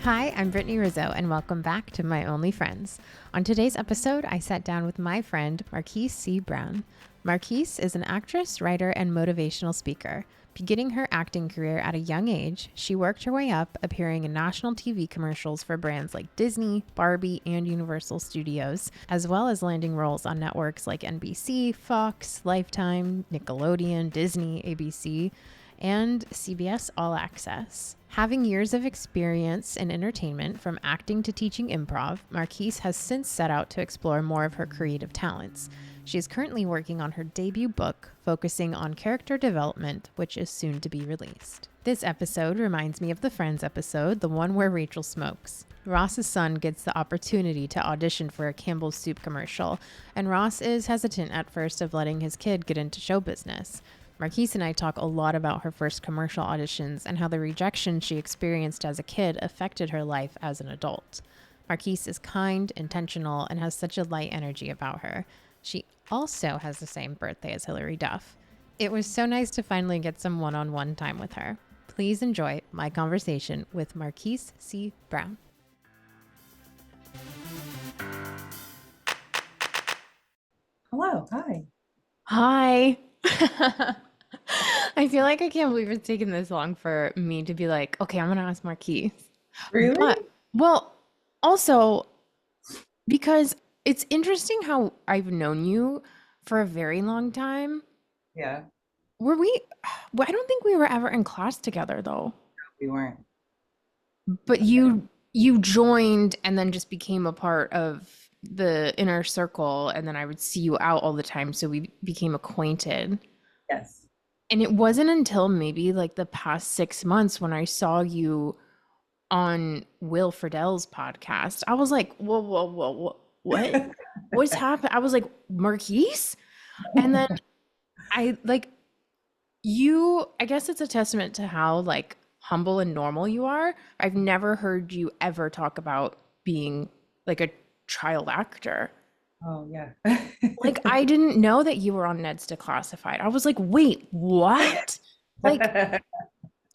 Hi, I'm Brittany Rizzo, and welcome back to My Only Friends. On today's episode, I sat down with my friend, Marquise C. Brown. Marquise is an actress, writer, and motivational speaker. Beginning her acting career at a young age, she worked her way up, appearing in national TV commercials for brands like Disney, Barbie, and Universal Studios, as well as landing roles on networks like NBC, Fox, Lifetime, Nickelodeon, Disney, ABC, and CBS All Access. Having years of experience in entertainment, from acting to teaching improv, Marquise has since set out to explore more of her creative talents. She is currently working on her debut book, focusing on character development, which is soon to be released. This episode reminds me of the Friends episode, the one where Rachel smokes. Ross's son gets the opportunity to audition for a Campbell's Soup commercial, and Ross is hesitant at first of letting his kid get into show business. Marquise and I talk a lot about her first commercial auditions and how the rejection she experienced as a kid affected her life as an adult. Marquise is kind, intentional, and has such a light energy about her. She also has the same birthday as Hilary Duff. It was so nice to finally get some one-on-one time with her. Please enjoy my conversation with Marquise C. Brown. Hello, hi. Hi. I feel like I can't believe it's taken this long for me to be like, okay, I'm gonna ask Marquise. Really? But, well, also because it's interesting how I've known you for a very long time. Yeah, Were we? Well, I don't think we were ever in class together though. we weren't. But you joined and then just became a part of the inner circle, and then I would see you out all the time, so we became acquainted. Yes. And it wasn't until maybe like the past 6 months when I saw you on Will Friedle's podcast. I was like, whoa, whoa, whoa, whoa, what? What's happened? I was like, Marquise? And then I like I guess it's a testament to how like humble and normal you are. I've never heard you ever talk about being like a child actor. Oh, yeah. Like, I didn't know that you were on Ned's Declassified. I was like, wait, what? Like,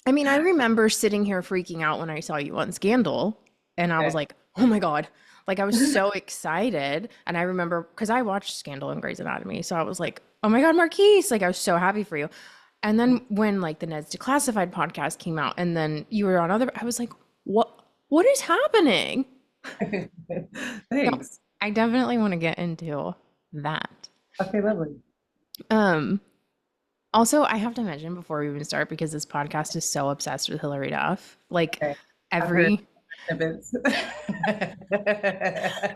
I mean, I remember sitting here freaking out when I saw you on Scandal, and I was Okay. like, oh my God. Like, I was so excited. And I remember because I watched Scandal and Grey's Anatomy. So I was like, oh my God, Marquise. Like, I was so happy for you. And then when like the Ned's Declassified podcast came out, and then you were on other, I was like, what is happening? So Thanks. I definitely want to get into that. Okay, lovely. Um, Also, I have to mention before we even start, because this podcast is so obsessed with Hilary Duff. Like Okay. I've heard every, snippets.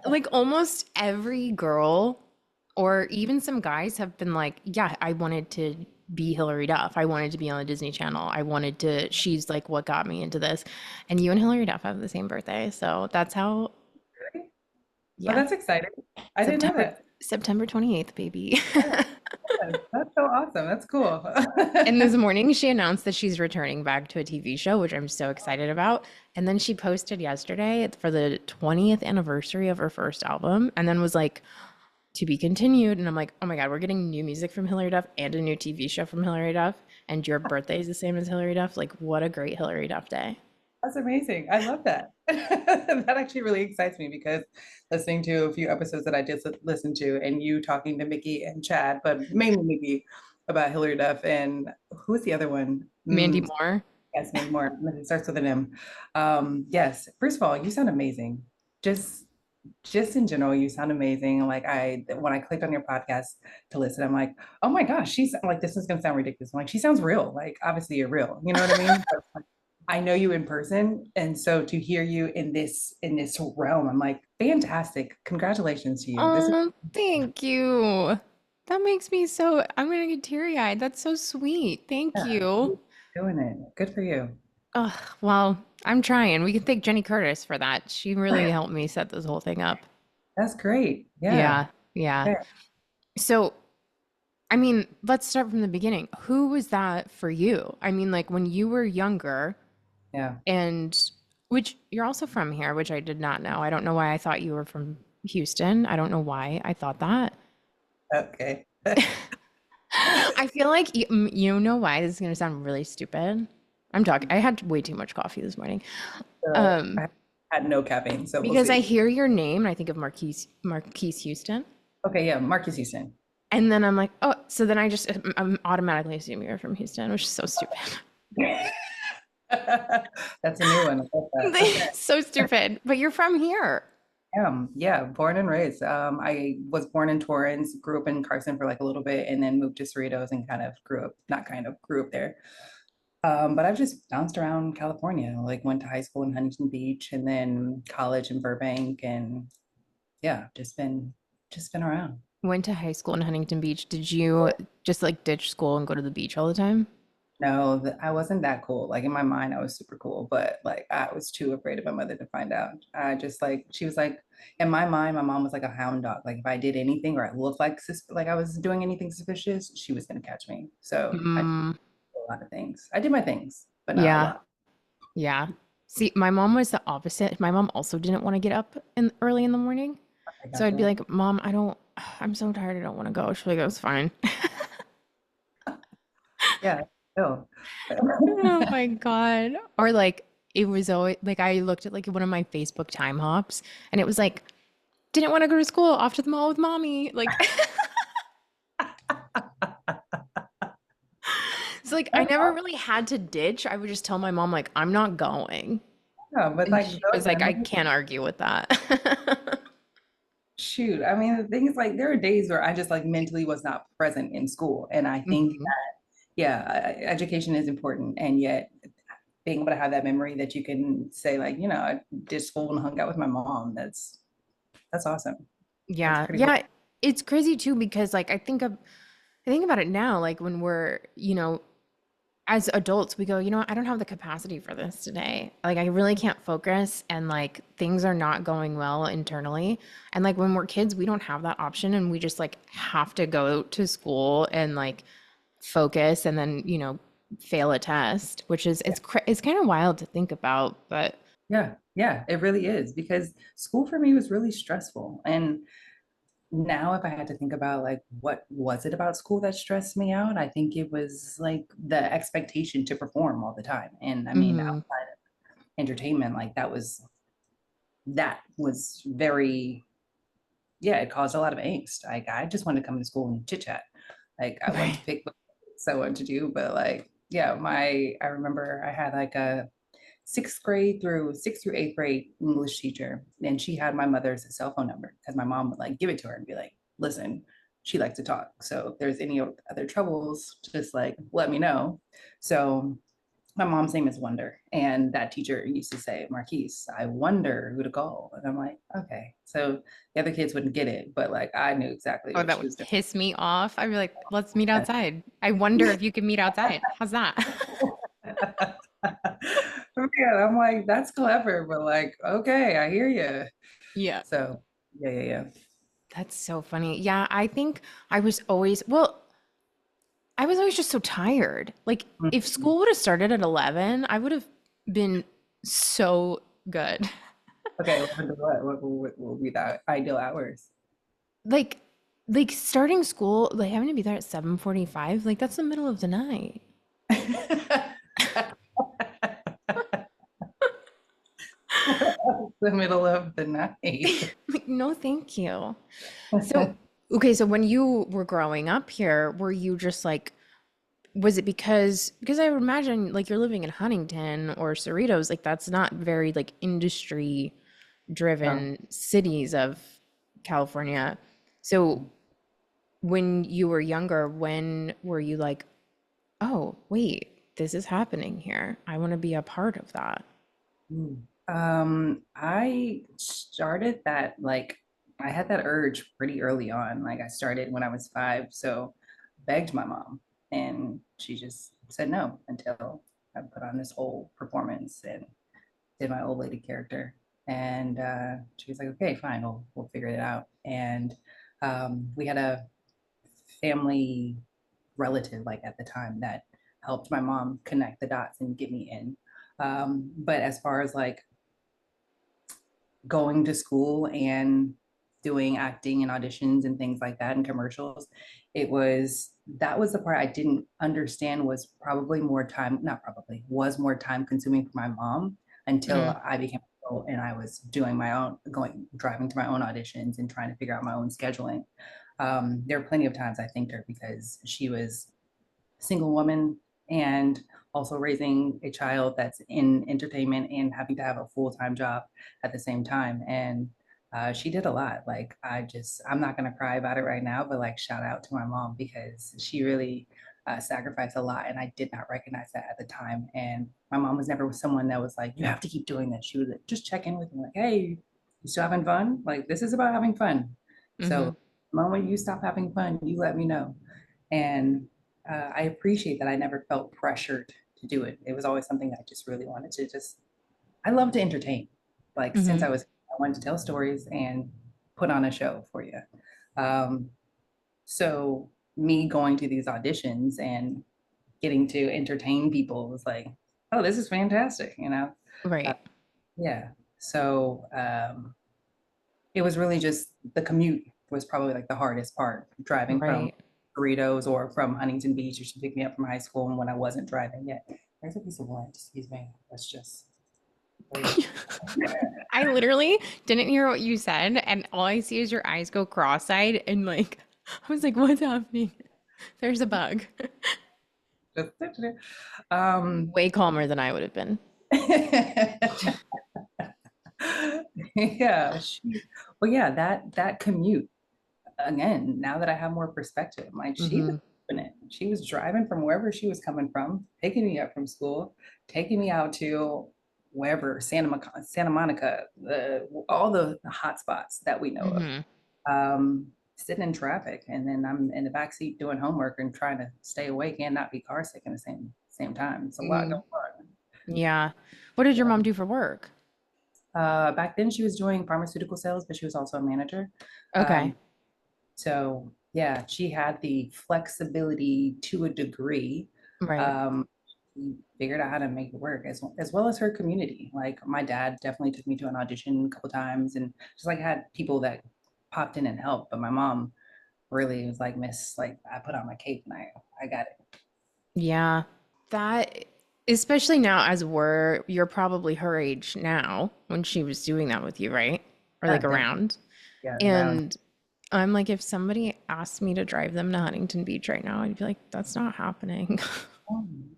like almost every girl, or even some guys have been like, yeah, I wanted to be Hilary Duff. I wanted to be on the Disney Channel. She's like what got me into this. And you and Hilary Duff have the same birthday. So that's how, Oh, yeah, that's exciting. I didn't know September, that. September 28th, baby. Yes, that's so awesome. That's cool. And this morning she announced that she's returning back to a TV show, which I'm so excited about. And then she posted yesterday for the 20th anniversary of her first album, and then was like, to be continued. And I'm like, oh my God, we're getting new music from Hilary Duff and a new TV show from Hilary Duff. And your birthday is the same as Hilary Duff. Like, what a great Hilary Duff day. That's amazing. I love that. That actually really excites me because listening to a few episodes that I just listened to and you talking to Mickey and Chad, but mainly Mickey about Hillary Duff and who's the other one? Mandy Moore. Yes, maybe more. It starts with an M. Yes. First of all, you sound amazing. Just just in general, you sound amazing. Like when I clicked on your podcast to listen, I'm like, oh my gosh, she's like, this is gonna sound ridiculous. I'm like, she sounds real. Like, obviously you're real. You know what I mean? But, like, I know you in person. And so to hear you in this realm, I'm like, fantastic. Congratulations to you. This is Oh, thank you. That makes me so, I'm gonna get teary-eyed. That's so sweet. Thank yeah, you. you're doing it. Good for you. Oh, well, I'm trying. We can thank Jenny Curtis for that. She really helped me set this whole thing up. That's great. Yeah. Yeah, yeah. Yeah. So, I mean, let's start from the beginning. Who was that for you? I mean, like when you were younger, Yeah. and which you're also from here, which I did not know. I don't know why I thought you were from Houston. I don't know why I thought that. Okay. I feel like you know why this is going to sound really stupid. I'm talking. I had way too much coffee this morning. So Um, I have had no caffeine, so we'll Because I see. hear your name and I think of Marquise Houston. Okay, yeah, Marcus Houston. And then I'm like, oh, so then I'm automatically assuming you're from Houston, which is so stupid. That's a new one. I love that. Okay. So stupid. But you're from here. Yeah, born and raised. I was born in Torrance, grew up in Carson for like a little bit, and then moved to Cerritos and kind of grew up, not kind of grew up there. But I've just bounced around California, like went to high school in Huntington Beach and then college in Burbank, and yeah, just been around. Went to high school in Huntington Beach. Did you just like ditch school and go to the beach all the time? No, I wasn't that cool. Like in my mind, I was super cool, but like I was too afraid of my mother to find out. I just like she was like in my mind, my mom was like a hound dog. Like if I did anything or I looked like I was doing anything suspicious, she was gonna catch me. So I did Mm, a lot of things. I did my things, but not a yeah, lot. yeah. See, my mom was the opposite. My mom also didn't want to get up in early in the morning. I So got I'd be that. like, Mom, I'm so tired. I don't want to go. She's like, it was fine. Yeah, still. Oh my God. Or like, it was always like, I looked at like one of my Facebook time hops and it was like, didn't want to go to school, off to the mall with mommy. Like, so like, I That's never awesome. really had to ditch. I would just tell my mom, like, I'm not going. Yeah, but And like she those was like, I memories, can't argue with that. shoot. I mean, the thing is like there are days where I just like mentally was not present in school. And I think Mhm. yeah, education is important. And yet being able to have that memory that you can say like, I did school and hung out with my mom. That's awesome. That's Yeah. pretty cool. Yeah. It's crazy too because like I think about it now, like when we're, as adults, we go, I don't have the capacity for this today. Like, I really can't focus, and like things are not going well internally. And like when we're kids, we don't have that option, and we just like have to go to school and like focus, and then fail a test, which is it's kind of wild to think about, but Yeah, yeah, it really is because school for me was really stressful. And now if I had to think about like what was it about school that stressed me out, I think it was like the expectation to perform all the time. And I mean, mhm. outside of entertainment, like that was very, yeah, it caused a lot of angst. Like I just wanted to come to school and chit chat. Like I wanted Right. to pick what I wanted to do, but like yeah, I remember I had like a sixth through eighth grade English teacher, and she had my mother's cell phone number because my mom would like give it to her and be like, "Listen, she likes to talk. So if there's any other troubles, just like let me know." So my mom's name is Wonder, and that teacher used to say, "Marquise, I wonder who to call," and I'm like, "Okay." So the other kids wouldn't get it, but like I knew exactly Oh, what that she would was doing. piss me off. I'd be like, let's meet outside. I wonder if you can meet outside. How's that? Yeah, I'm like, that's clever, but like, okay, I hear you. Yeah. So yeah. That's so funny. Yeah, I think I was always, well, I was always just so tired. Like, if Mhm. school would have started at 11, I would have been so good. Okay, 11 to what will be the ideal hours? Like, like starting school, like having to be there at 7:45, like that's the middle of the night. The middle of the night. Like, no, thank you. So, okay, so when you were growing up here, were you just like, was it because I would imagine like you're living in Huntington or Cerritos, like that's not very like industry No. driven cities of California. So when you were younger, when were you like, oh, wait, this is happening here. I want to be a part of that. I started that like I had that urge pretty early on. Like I started when I was 5, so begged my mom, and she just said no until I put on this whole performance and did my old lady character. And she was like, "Okay, fine, we'll figure it out." And we had a family relative like at the time that helped my mom connect the dots and get me in. But as far as like going to school and doing acting and auditions and things like that and commercials, that was the part I didn't understand was probably more time, not probably, was more time consuming for my mom until Mm, I became and I was doing my own, driving to my own auditions and trying to figure out my own scheduling. There are plenty of times I thanked her because she was single woman and also raising a child that's in entertainment and having to have a full-time job at the same time. And she did a lot. Like I'm not gonna cry about it right now, but like shout out to my mom because she really sacrificed a lot, and I did not recognize that at the time. And my mom was never someone that was like, "You have to keep doing this." She would like, just check in with me, like, "Hey, you still having fun? Like this is about having fun." Mm-hmm. So, the moment you stop having fun, you let me know. And I appreciate that I never felt pressured to do it. It was always something that I just really wanted to just, I love to entertain. Like since Mm-hmm. I wanted to tell stories and put on a show for you. Um, so me going to these auditions and getting to entertain people was like, oh, this is fantastic, you know? Uh, Right. yeah. So it was really just the commute was probably like the hardest part, driving from Right. Cerritos or from Huntington Beach, or she picked me up from high school and when I wasn't driving yet. There's a piece of wood, excuse me. That's just I literally didn't hear what you said, and all I see is your eyes go cross-eyed, and like, I was like, what's happening? There's a bug. um Way calmer than I would have been. yeah, well yeah, that commute again, now that I have more perspective, like she was Mm-hmm. doing it. She was driving from wherever she was coming from, picking me up from school, taking me out to wherever, Santa Monica, all the hot spots that we know of. Mm-hmm. Sitting in traffic, and then I'm in the back seat doing homework and trying to stay awake and not be car sick in the same time. It's a lot Mm-hmm. going on. Yeah. What did your Yeah. mom do for work? Back then, she was doing pharmaceutical sales, but she was also a manager. Okay. Um, So yeah, she had the flexibility to a degree. Right. Um, she figured out how to make it work as well as her community. Like my dad definitely took me to an audition a couple times and just like had people that popped in and helped. But my mom really was like, Miss, like I put on my cape and I got it. Yeah. That, especially now as you're probably her age now when she was doing that with you, right? Or Yeah, like definitely. around. Yeah, around. And I'm like, if somebody asked me to drive them to Huntington Beach right now, I'd be like, that's not happening.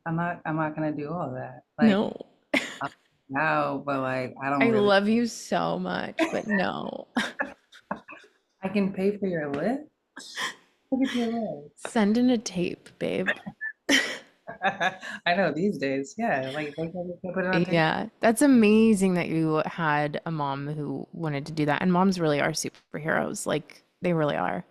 I'm not gonna do all that. Like No. now, but like I don't I really love you so much, but no. I can pay for your lift. I'll get you a lift. Send in a tape, babe. I know these days, yeah, like they put it on tape. Yeah, that's amazing that you had a mom who wanted to do that. And moms really are superheroes. Like, they really are.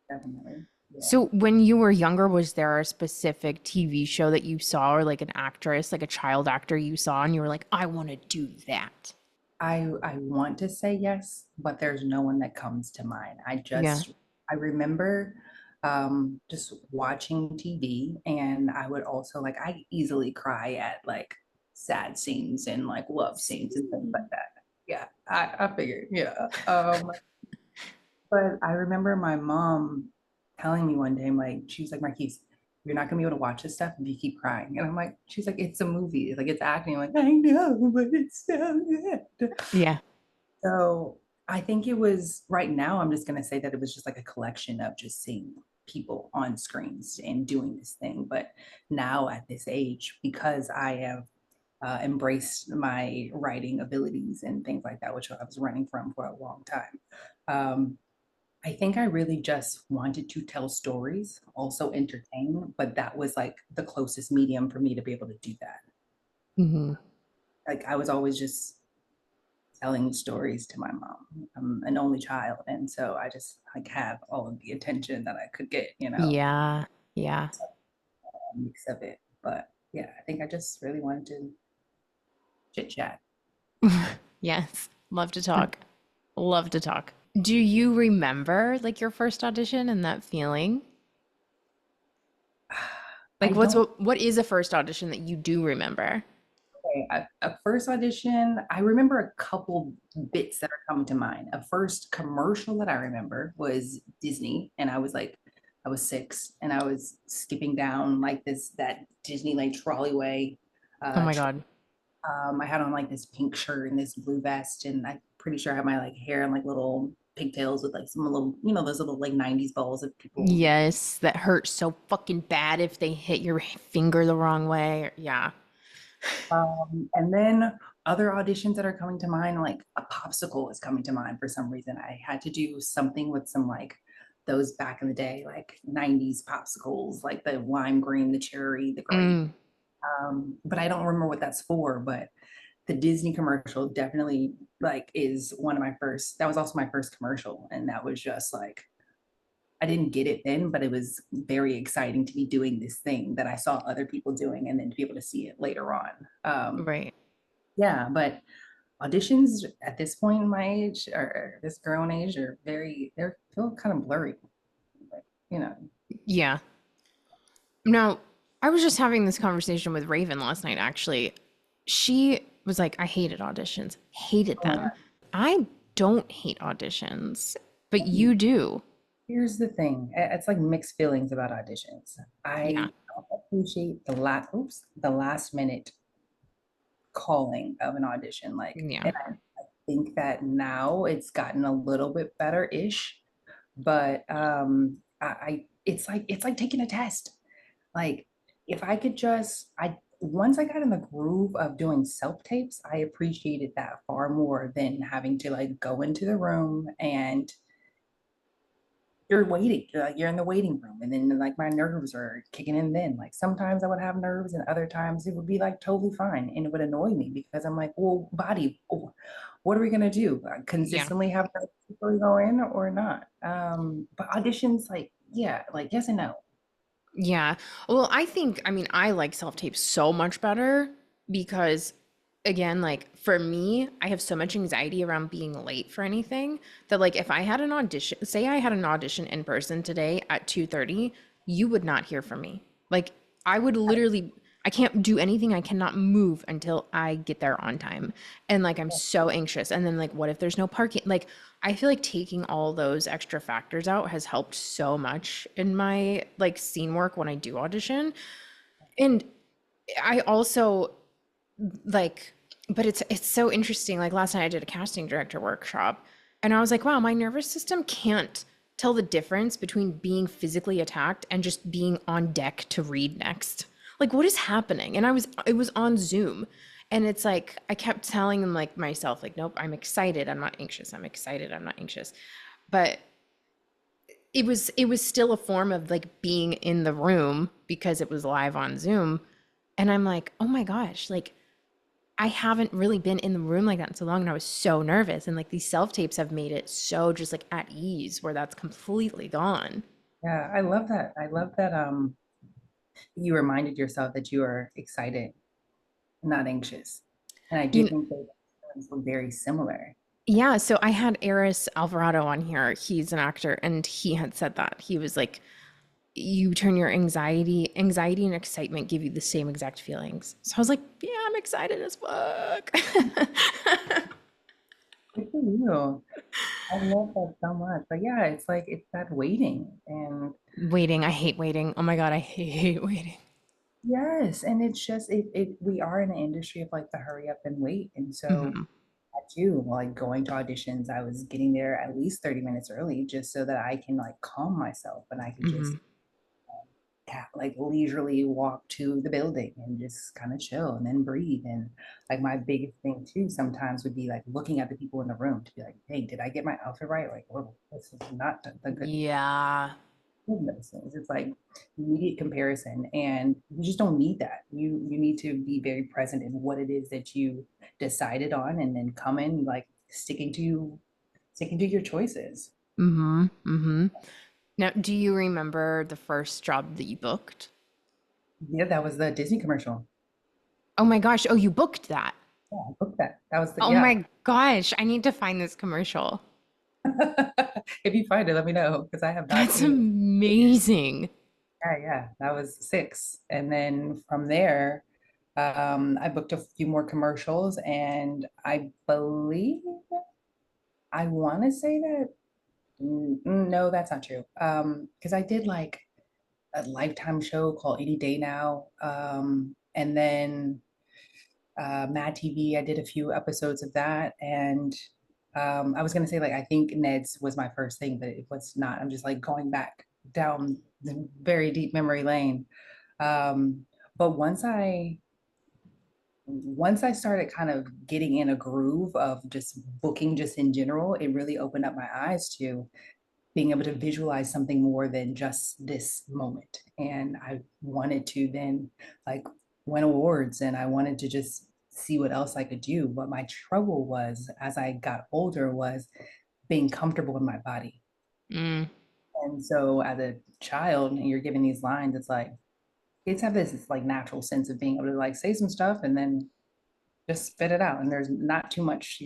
Definitely. Yeah. So, when you were younger, was there a specific TV show that you saw, or like an actress, like a child actor you saw, and you were like, I want to do that? I want to say yes, but there's no one that comes to mind. Yeah. I remember just watching TV, and I would also like I easily cry at like sad scenes and like love scenes and things like that. Yeah, I figured, yeah. But I remember my mom telling me one day, like, she was like, Marquise, you're not gonna be able to watch this stuff if you keep crying. And I'm like, she's like, it's a movie, like it's acting. I'm like, I know, but it's so good. Yeah. So I think it was right now, I'm just gonna say that it was just like a collection of just seeing people on screens and doing this thing. But now at this age, because I have embraced my writing abilities and things like that, which I was running from for a long time. I think I really just wanted to tell stories, also entertain, but that was like the closest medium for me to be able to do that. Hmm. Like I was always just telling stories to my mom. I'm an only child, and so I just like have all of the attention that I could get, Yeah. Yeah. a mix of it. But yeah, I think I just really wanted to chit chat. Yes. Love to talk. Love to talk. Do you remember like your first audition and that feeling? I Like don't what is a first audition that you do remember? Okay, a first audition, I remember a couple bits that are coming to mind. A first commercial that I remember was Disney, and I was 6, and I was skipping down like that Disney like trolleyway, Oh uh, my tr- God. I had on like this pink shirt and this blue vest, and I'm pretty sure I had my like hair and like little pigtails with like some little, those little like 90s balls that people. Yes, that hurts so fucking bad if they hit your finger the wrong way. Yeah. And then other auditions that are coming to mind, like a popsicle is coming to mind for some reason. I had to do something with some like those back in the day, like 90s popsicles, like the lime green, the cherry, the grape. Mm, But I don't remember what that's for. But the Disney commercial definitely like is one of my first. That was also my first commercial, and that was just like I didn't get it then, but it was very exciting to be doing this thing that I saw other people doing, and then to be able to see it later on. right. Yeah, but auditions at this point in my age or this grown age are they're feel kind of blurry. Like, you know, Yeah. Now, I was just having this conversation with Raven last night, actually. She was like, I hated auditions, hated oh my them. I don't hate auditions, but God. you do. Here's the thing. It's like mixed feelings about auditions. Yeah. I don't appreciate the last minute calling of an audition. Like, Yeah. and I think that now it's gotten a little bit better-ish, but it's like taking a test. Like if I could just I once I got in the groove of doing self tapes, I appreciated that far more than having to like go into the room and you're waiting. You're in the waiting room, and then like my nerves are kicking in. Then like sometimes I would have nerves, and other times it would be like totally fine, and it would annoy me because I'm like, well, body, oh, what are we gonna do? Yeah. Consistently have nerves before we go in or not? But auditions, like yeah, like yes and no. Yeah. Well, I think, I mean, I like self tape so much better because, again, like for me, I have so much anxiety around being late for anything that, like, if I had an audition, say I had an audition in person today at 2:30, you would not hear from me. Like, I would literally, I can't do anything. I cannot move until I get there on time. And like, I'm so anxious. And then, like, what if there's no parking? Like, I feel like taking all those extra factors out has helped so much in my like scene work when I do audition. And I also like, but it's so interesting. Like last night I did a casting director workshop and I was like, wow, my nervous system can't tell the difference between being physically attacked and just being on deck to read next. Like what is happening? And it was on Zoom. And it's like I kept telling them like myself, like, nope, I'm excited. I'm not anxious. I'm excited. I'm not anxious. But it was still a form of like being in the room because it was live on Zoom. And I'm like, oh my gosh, like I haven't really been in the room like that in so long, and I was so nervous. And like these self tapes have made it so just like at ease where that's completely gone. Yeah, I love that. I love that you reminded yourself that you are excited, not anxious. And I do You know, think those feelings were very similar. yeah, so I had Eris Alvarado on here. He's an actor, and he had said that. He was like, you turn your anxiety and excitement give you the same exact feelings. So I was like, yeah, I'm excited as fuck. Good for you. I love that so much. But yeah, it's like it's that waiting. And Waiting, I hate waiting. Oh my God, I hate waiting. yes, and it's just it we are in an industry of like the hurry up and wait. And so Hmm. I too, like going to auditions, I was getting there at least 30 minutes early just so that I can like calm myself and I could just Hmm. like leisurely walk to the building and just kind of chill and then breathe. And like my biggest thing too sometimes would be like looking at the people in the room to be like, hey, did I get my outfit right? Like, well, this is not the Yeah. good those things. It's like immediate comparison, and you just don't need that. You need to be very present in what it is that you decided on, and then come in like sticking to your choices. Hmm. Hmm. Now, do you remember the first job that you booked? Yeah, that was the Disney commercial. Oh my gosh. Oh, you booked that. Yeah, I booked that. That was the Oh yeah. my gosh. I need to find this commercial. If you find it, let me know because I have not That's seen it. amazing. Yeah, yeah, that was six. And then from there, I booked a few more commercials, and I believe I want to say that no, that's not true. Because I did like a Lifetime show called Any Day Now, and then Mad TV. I did a few episodes of that, and I was gonna say like I think Ned's was my first thing, but it was not. I'm just like going back down the very deep memory lane. Um, but once I started kind of getting in a groove of just booking just in general, it really opened up my eyes to being able to visualize something more than just this moment. And I wanted to then like win awards and I wanted to just see what else I could do. But my trouble was as I got older was being comfortable in my body. Mm, And so as a child, and you're given these lines, it's like kids have this like natural sense of being able to like say some stuff and then just spit it out. And there's not too much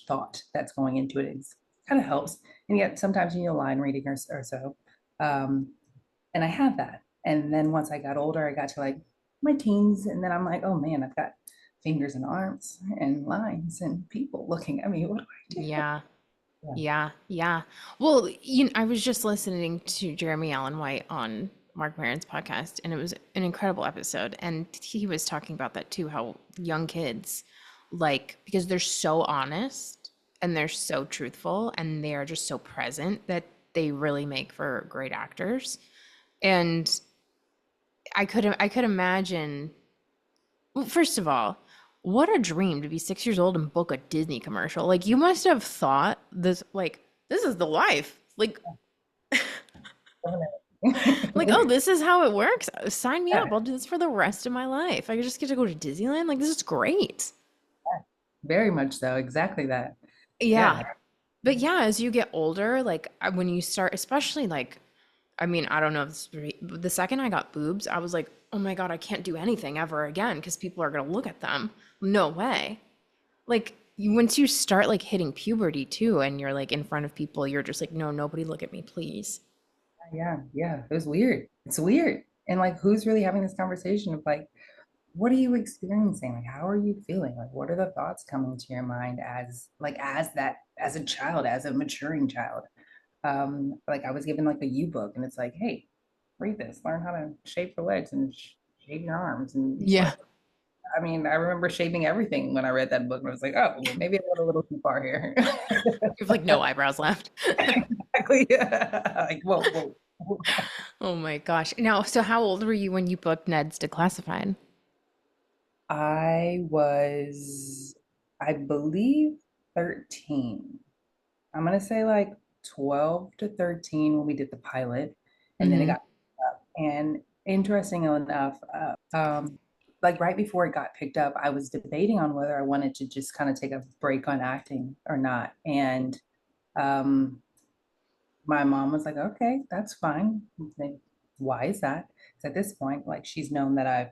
thought that's going into it. It's kind of helps. And yet sometimes you need a line reading or so. Um, and I had that. And then once I got older, I got to like my teens. And then I'm like, oh man, I've got fingers and arms and lines and people looking at me. What do I do? yeah. Yeah. Yeah, yeah. Well, I was just listening to Jeremy Allen White on Mark Maron's podcast, and it was an incredible episode. And he was talking about that too, how young kids, like, because they're so honest and they're so truthful and they are just so present that they really make for great actors. And I could imagine, well, first of all, what a dream to be 6 years old and book a Disney commercial. Like you must have thought this, like, this is the life. Like, oh, this is how it works. Sign me Yeah, up. I'll do this for the rest of my life. I just get to go to Disneyland. Like, this is great. very much so. Exactly that. Yeah. Yeah. But yeah, as you get older, like when you start, especially like, I mean, I don't know if the second I got boobs, I was like, oh my God, I can't do anything ever again because people are going to look at them. No way. Like, once you start like hitting puberty too, and you're like in front of people, you're just like, no, nobody look at me, please. Yeah. Yeah. It was weird. It's weird. And like, who's really having this conversation of like, what are you experiencing? Like, how are you feeling? Like, what are the thoughts coming to your mind as like as a child, as a maturing child? Like I was given like a U book, and it's like, hey, read this, learn how to shape your legs and shape your arms, and Yeah. like, I mean, I remember shaping everything when I read that book, and I was like, oh, well, maybe I went a little too far here. You have like no eyebrows left. Exactly. Like, whoa. Oh my gosh. Now, so how old were you when you booked Ned's Declassified? I was, I believe, 13. I'm gonna say like 12 to 13 when we did the pilot, and then it Mm-hmm. got up. And interesting enough, like right before it got picked up, I was debating on whether I wanted to just kind of take a break on acting or not. And um, my mom was like, "Okay, that's fine." Like, why is that? Because at this point, like she's known that I've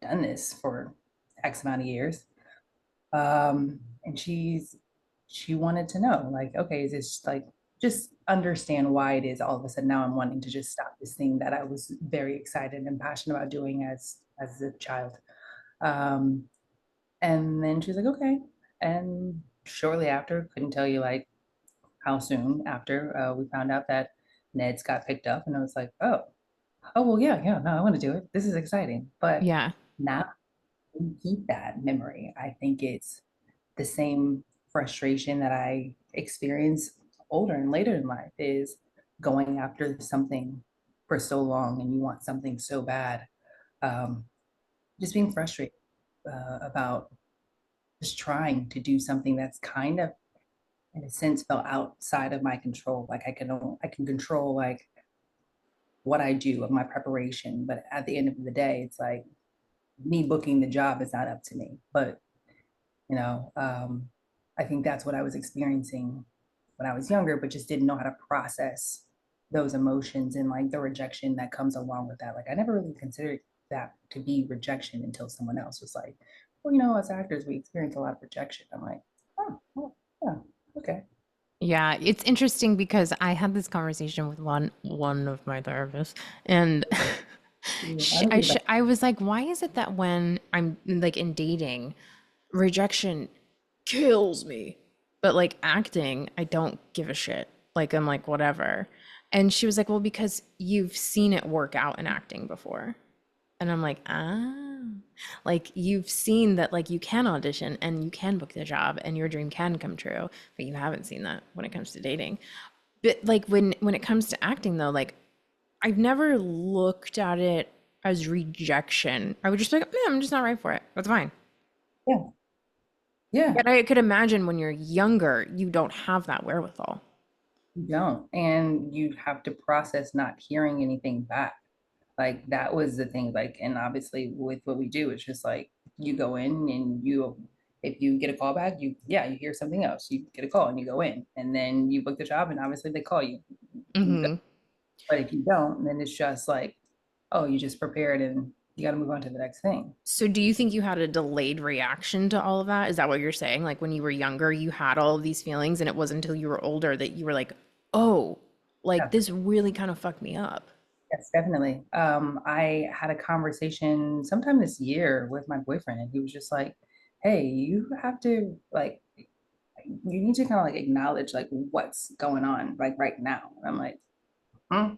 done this for X amount of years, and she wanted to know like, okay, is this like just understand why it is all of a sudden now I'm wanting to just stop this thing that I was very excited and passionate about doing as a child. um and then she's like, okay. And shortly after, couldn't tell you like how soon after, we found out that Ned's got picked up, and I was like, oh well, yeah, no, I want to do it, this is exciting. But Yeah. now we keep that memory. I think it's the same frustration that I experience older and later in life is going after something for so long and you want something so bad. Um, just being frustrated about just trying to do something that's kind of, in a sense, felt outside of my control. Like I can control like what I do of my preparation, but at the end of the day, it's like me booking the job is not up to me. But you know, I think that's what I was experiencing when I was younger, but just didn't know how to process those emotions and like the rejection that comes along with that. Like I never really considered that to be rejection until someone else was like, well, you know, as actors, we experience a lot of rejection. I'm like, oh, well, yeah, okay. Yeah, it's interesting because I had this conversation with one of my therapists, and Yeah, I don't get that. I was like, why is it that when I'm like in dating, rejection kills me, but like acting, I don't give a shit. Like I'm like whatever. And she was like, well, because you've seen it work out in acting before. And I'm like, ah. Like you've seen that like you can audition and you can book the job and your dream can come true, but you haven't seen that when it comes to dating. But like when it comes to acting though, like I've never looked at it as rejection. I would just be like, yeah, I'm just not right for it. That's fine. Yeah. Yeah. But I could imagine when you're younger, you don't have that wherewithal. You don't. And you have to process not hearing anything back. Like that was the thing. Like, and obviously with what we do, it's just like you go in and if you get a call back, you hear something else. You get a call and you go in and then you book the job and obviously they call you. You go. Hmm. But if you don't, then it's just like, oh, you just prepared and you got to move on to the next thing. So do you think you had a delayed reaction to all of that? Is that what you're saying? Like when you were younger, you had all of these feelings and it wasn't until you were older that you were like, oh, like Yeah. this really kind of fucked me up. Yes, definitely. I had a conversation sometime this year with my boyfriend, and he was just like, "Hey, you have to like, you need to kind of like acknowledge like what's going on like right now." And I'm like,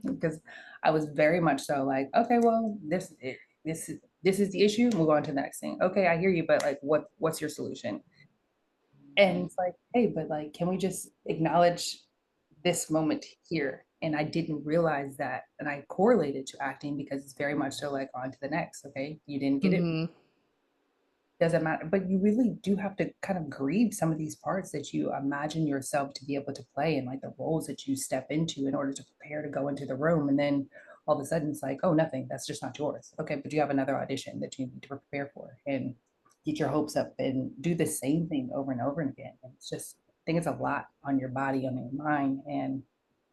because I was very much so like, okay, well, this is the issue. Move on to the next thing. Okay, I hear you, but like, what's your solution? And it's like, hey, but like, can we just acknowledge this moment here? And I didn't realize that. And I correlated to acting because it's very much so like on to the next. Okay. You didn't get it. Hmm. Doesn't matter. But you really do have to kind of grieve some of these parts that you imagine yourself to be able to play and like the roles that you step into in order to prepare to go into the room. And then all of a sudden it's like, oh, nothing. That's just not yours. Okay. But you have another audition that you need to prepare for. And get your hopes up and do the same thing over and over again. And it's just, I think it's a lot on your body, on your mind, and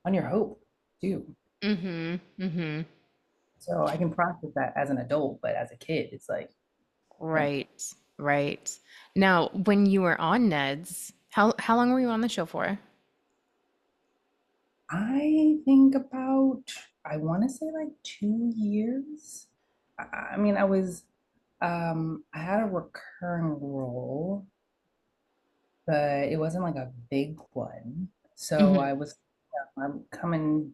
on your hope too. Hmm. Hmm. So I can process that as an adult, but as a kid, it's like, yeah. Right. Right. Now, when you were on Ned's, how long were you on the show for? I think about, I want to say like 2 years. I mean, I had a recurring role, but it wasn't like a big one. So Hmm. I'm coming,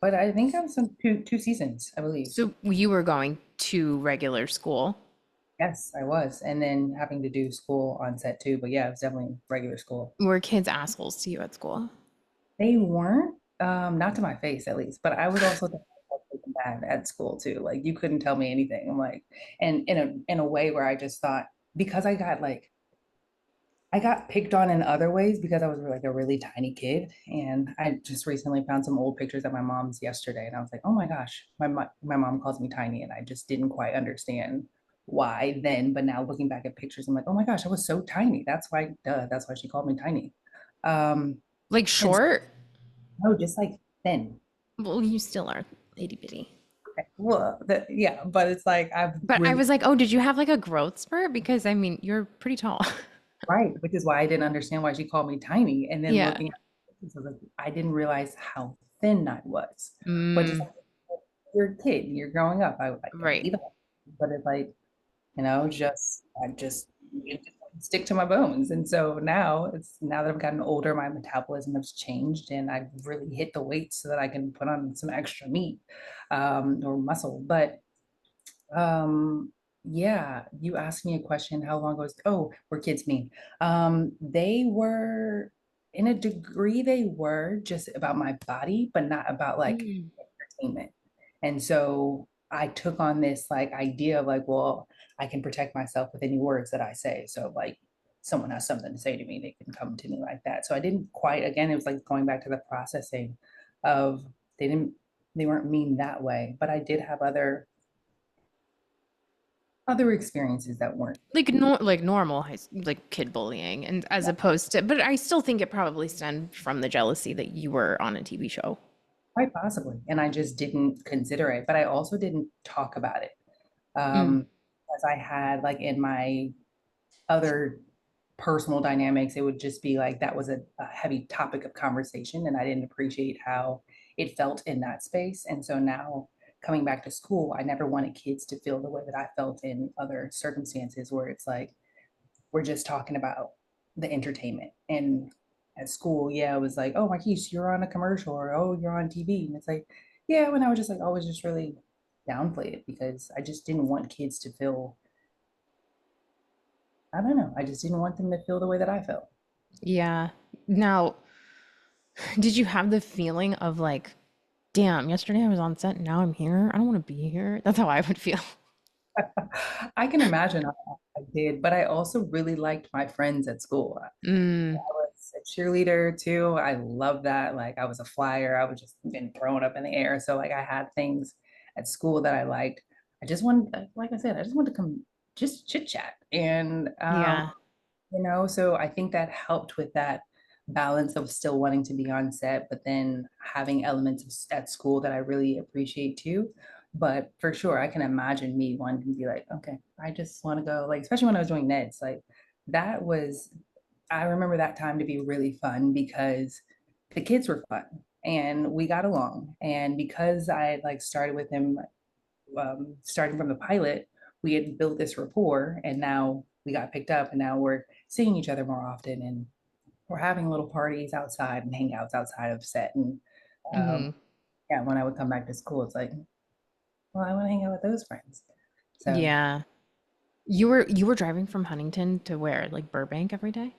but I think I was on two seasons, I believe. So you were going to regular school. Yes, I was. And then having to do school on set too. But yeah, it was definitely regular school. Were kids assholes to you at school? They weren't, not to my face at least, but I was also bad at school too. Like you couldn't tell me anything. I'm like, and in a way where I just thought because I got picked on in other ways because I was like a really tiny kid. And I just recently found some old pictures at my mom's yesterday. And I was like, oh my gosh, my mom calls me tiny. And I just didn't quite understand why then. But now looking back at pictures, I'm like, oh my gosh, I was so tiny. That's why, duh, that's why she called me tiny. Um, Like and so, short? no, just like thin. Well, you still are itty bitty. Okay. Well, yeah, but it's like I've But I really was like, oh, did you have like a growth spurt? Because I mean, you're pretty tall. right, which is why I didn't understand why she called me tiny. And then Yeah. looking at pictures, I was like, I didn't realize how thin I was. But just Mm, like you're a kid, you're growing up. I right. even, but it's like, I just it just stick to my bones. And so now that I've gotten older, my metabolism has changed and I've really hit the weight so that I can put on some extra meat or muscle. But yeah, you asked me a question, how long ago were kids mean? They were, in a degree, they were just about my body, but not about like Mm. entertainment. And so I took on this like idea of like, well, I can protect myself with any words that I say. So like someone has something to say to me, they can come to me like that. So I didn't quite, again, it was like going back to the processing of they didn't, they weren't mean that way, but I did have other experiences that weren't Like like normal like kid bullying, and as opposed to, but I still think it probably stemmed from the jealousy that you were on a TV show. quite possibly. And I just didn't consider it, but I also didn't talk about it. Mm. As I had like in my other personal dynamics, it would just be like that was a heavy topic of conversation. And I didn't appreciate how it felt in that space. And so now coming back to school, I never wanted kids to feel the way that I felt in other circumstances where it's like, we're just talking about the entertainment. And at school, yeah, it was like, oh, Marquise, you're on a commercial, or oh, you're on TV. And it's like, yeah, when I was just like always just really downplay it because I just didn't want kids to feel. I don't know. I just didn't want them to feel the way that I felt. Yeah. Now, did you have the feeling of like, damn, yesterday I was on set and now I'm here. I don't want to be here. That's how I would feel. I can imagine I did, but I also really liked my friends at school. I Mm, was a cheerleader too. I love that. Like I was a flyer. I was just been thrown up in the air. So like I had things at school that I liked. I just wanted, like I said, I just wanted to come just chit chat. And yeah. so I think that helped with that balance of still wanting to be on set, but then having elements at school that I really appreciate too. But for sure, I can imagine me wanting to be like, okay, I just want to go, like, especially when I was doing Neds, like that was, I remember that time to be really fun because the kids were fun and we got along. And because I had like started with him, starting from the pilot, we had built this rapport and now we got picked up and now we're seeing each other more often and we're having little parties outside and hangouts outside of set. And um, Hmm. yeah, when I would come back to school, it's like, well, I want to hang out with those friends. So Yeah. You were driving from Huntington to where? Like Burbank every day?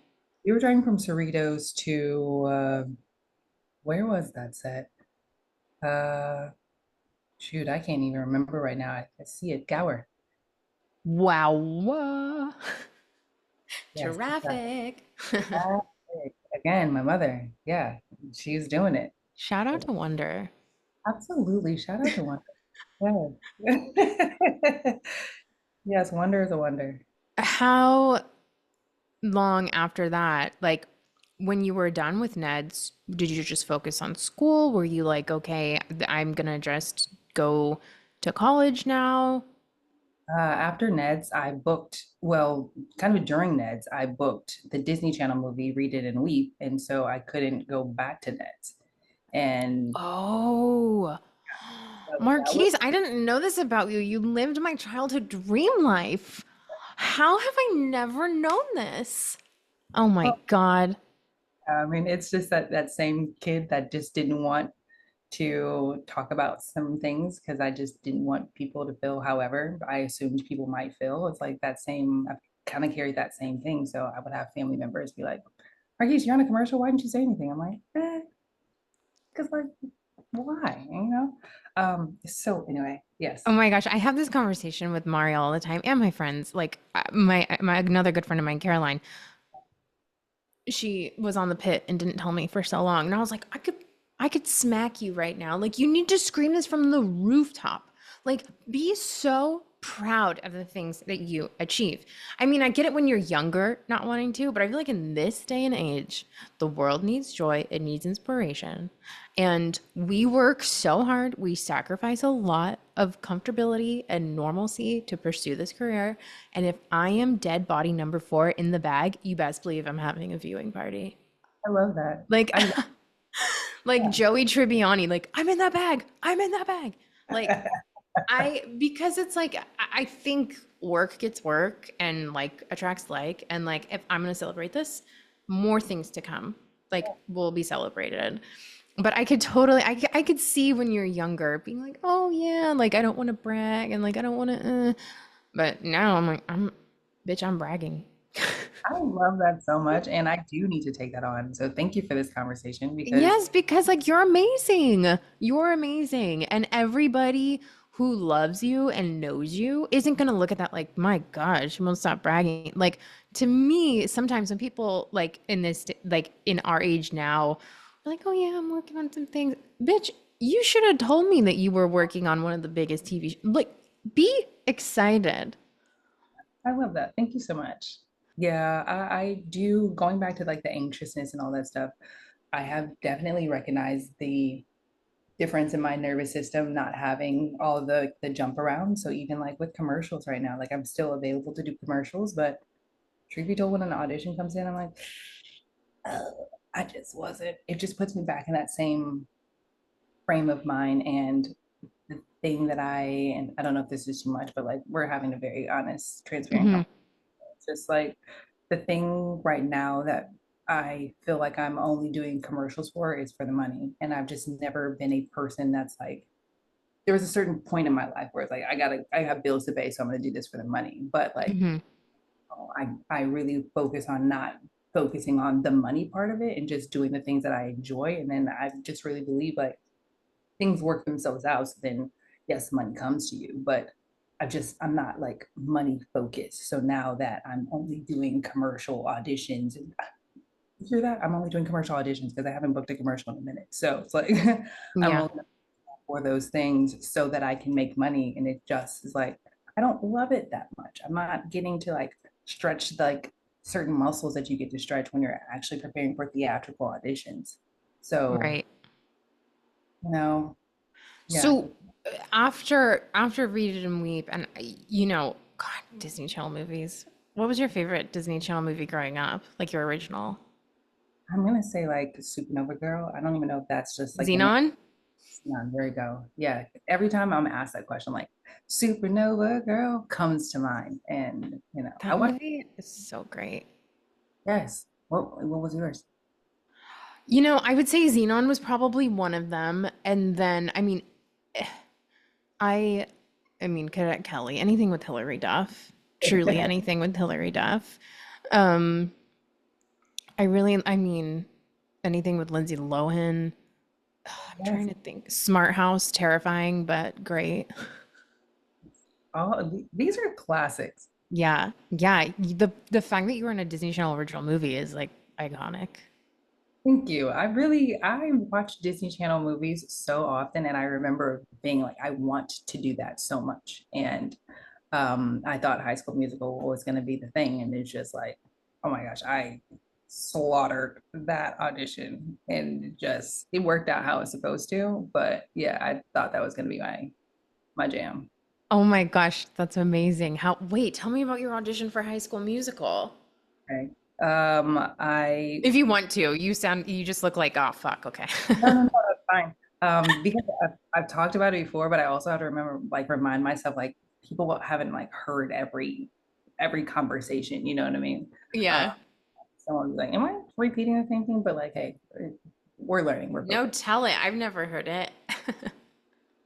we were driving from Cerritos to where was that set? Uh, Shoot, I can't even remember right now. I see it. Gower. Wow. Yes. Traffic. Again, my mother. Yeah, she's doing it. Shout out to Wonder. Absolutely. Shout out to Wonder. Yes. Yes, Wonder is a wonder. How long after that, like when you were done with Ned's, did you just focus on school? Were you like, okay, I'm gonna just go to college now? After Ned's, I booked, well, kind of during Ned's, I booked the Disney Channel movie Read It and Weep. And so I couldn't go back to Ned's. And Oh, that was, Marquise, I didn't know this about you. You lived my childhood dream life. How have I never known this? Oh my well, God. I mean, it's just that same kid that just didn't want to talk about some things because I just didn't want people to feel however I assumed people might feel. It's like that same, I kind of carried that same thing. So I would have family members be like, Marquise, you're on a commercial. Why didn't you say anything? I'm like, because like, why? So anyway, Oh yes. my gosh, I have this conversation with Mario all the time and my friends. Like my another good friend of mine, Caroline, she was on the pit and didn't tell me for so long. And I was like, I could smack you right now. Like you need to scream this from the rooftop. Like be so proud of the things that you achieve. I mean, I get it when you're younger, not wanting to, but I feel like in this day and age, the world needs joy, it needs inspiration. And we work so hard, we sacrifice a lot of comfortability and normalcy to pursue this career. And if I am dead body number 4 in the bag, you best believe I'm having a viewing party. I love that. Like I love like that. Joey Tribbiani, like I'm in that bag. I'm in that bag. Like because it's like I think work gets work and like attracts like and like if I'm gonna celebrate this, more things to come like will be celebrated. But I could totally I could see when you're younger being like, oh yeah, like I don't want to brag and like I don't want to. But now I'm like bitch, I'm bragging. I love that so much. And I do need to take that on. So thank you for this conversation because Yes, because like you're amazing. You're amazing. And everybody who loves you and knows you isn't going to look at that like, my God, she won't stop bragging. Like to me, sometimes when people like in this, like in our age now, are like, oh yeah, I'm working on some things. Bitch, you should have told me that you were working on one of the biggest Like, be excited. I love that. Thank you so much. Yeah, I do. Going back to like the anxiousness and all that stuff, I have definitely recognized the difference in my nervous system not having all the jump around. So even like with commercials right now, like I'm still available to do commercials, but truth be told, when an audition comes in, I'm like, oh, I just wasn't. It just puts me back in that same frame of mind. And the thing that and I don't know if this is too much, but like we're having a very honest, transparent Hmm. conversation. It's just like the thing right now that I feel like I'm only doing commercials for is for the money. And I've just never been a person that's like, there was a certain point in my life where it's like, I have bills to pay, so I'm gonna do this for the money. But like, Hmm. I really focus on not focusing on the money part of it and just doing the things that I enjoy. And then I just really believe like things work themselves out. So then yes, money comes to you, but I'm not like money focused. So now that I'm only doing commercial auditions and you hear that? I'm only doing commercial auditions because I haven't booked a commercial in a minute. So it's like I'm Yeah, only for those things so that I can make money. And it just is like, I don't love it that much. I'm not getting to like stretch like certain muscles that you get to stretch when you're actually preparing for theatrical auditions. So, right. you know, yeah. So after Read It and Weep, and God, Disney Channel movies. What was your favorite Disney Channel movie growing up? Like your original? I'm gonna say like Supernova Girl. I don't even know if that's just like the name. Xenon? Yeah, there you go. Yeah. Every time I'm asked that question, like Supernova Girl comes to mind. And I That watched. movie is so great. Yes. What was yours? I would say Xenon was probably one of them. And then, I, Cadet Kelly, anything with Hilary Duff, truly anything with Hilary Duff. Um, anything with Lindsay Lohan. I'm trying Yes. to think. Smart House, terrifying, but great. These are classics. Yeah, yeah. The fact that you were in a Disney Channel original movie is like iconic. Thank you. I watch Disney Channel movies so often, and I remember being like, I want to do that so much. And I thought High School Musical was going to be the thing, and it's just like, oh my gosh, I slaughtered that audition, and it worked out how it's supposed to. But yeah, I thought that was going to be my jam. Oh my gosh, that's amazing. Wait, tell me about your audition for High School Musical. Okay. I If you want to, you just look like, oh fuck, okay. No, no, no, that's fine. Because I've talked about it before, but I also have to remind myself, like people haven't like heard every conversation. You know what I mean? Uh, Yeah. Someone's like, "Am I repeating the same thing?" But like, hey, we're learning. We're No, focused. tell it. I've never heard it.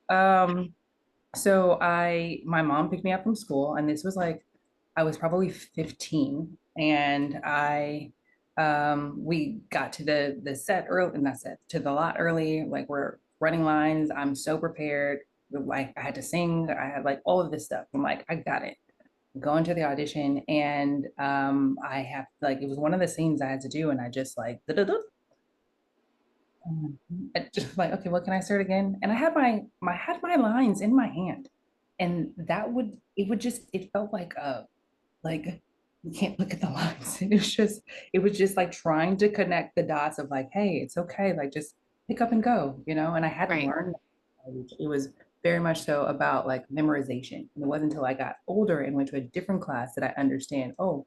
Um, so my mom picked me up from school, and this was like, I was probably 15, and we got to the set early, not set, to the lot early, like we're running lines. I'm so prepared. Like I had to sing, I had like all of this stuff. I'm like, I got it. Go into the audition, and I have like it was one of the scenes I had to do, and I just like just like, okay, well, can I start again? And I had my lines in my hand. And it would just, it felt like you can't look at the lines. It was just like trying to connect the dots of like, hey, it's okay, like just pick up and go, And I hadn't Right. learned that. It was very much so about like memorization. And it wasn't until I got older and went to a different class that I understand, oh,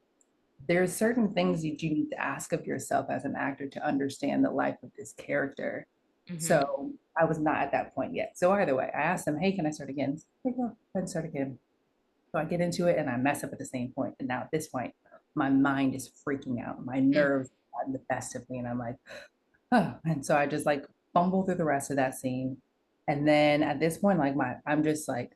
there's certain things that you need to ask of yourself as an actor to understand the life of this character. Hmm. So I was not at that point yet. So either way, I asked them, hey, can I start again? They go, go ahead and start again. So I get into it and I mess up at the same point. And now at this point, my mind is freaking out. My nerves are the best of me. And I'm like, oh. And so I just like fumble through the rest of that scene. And then at this point, I'm just like,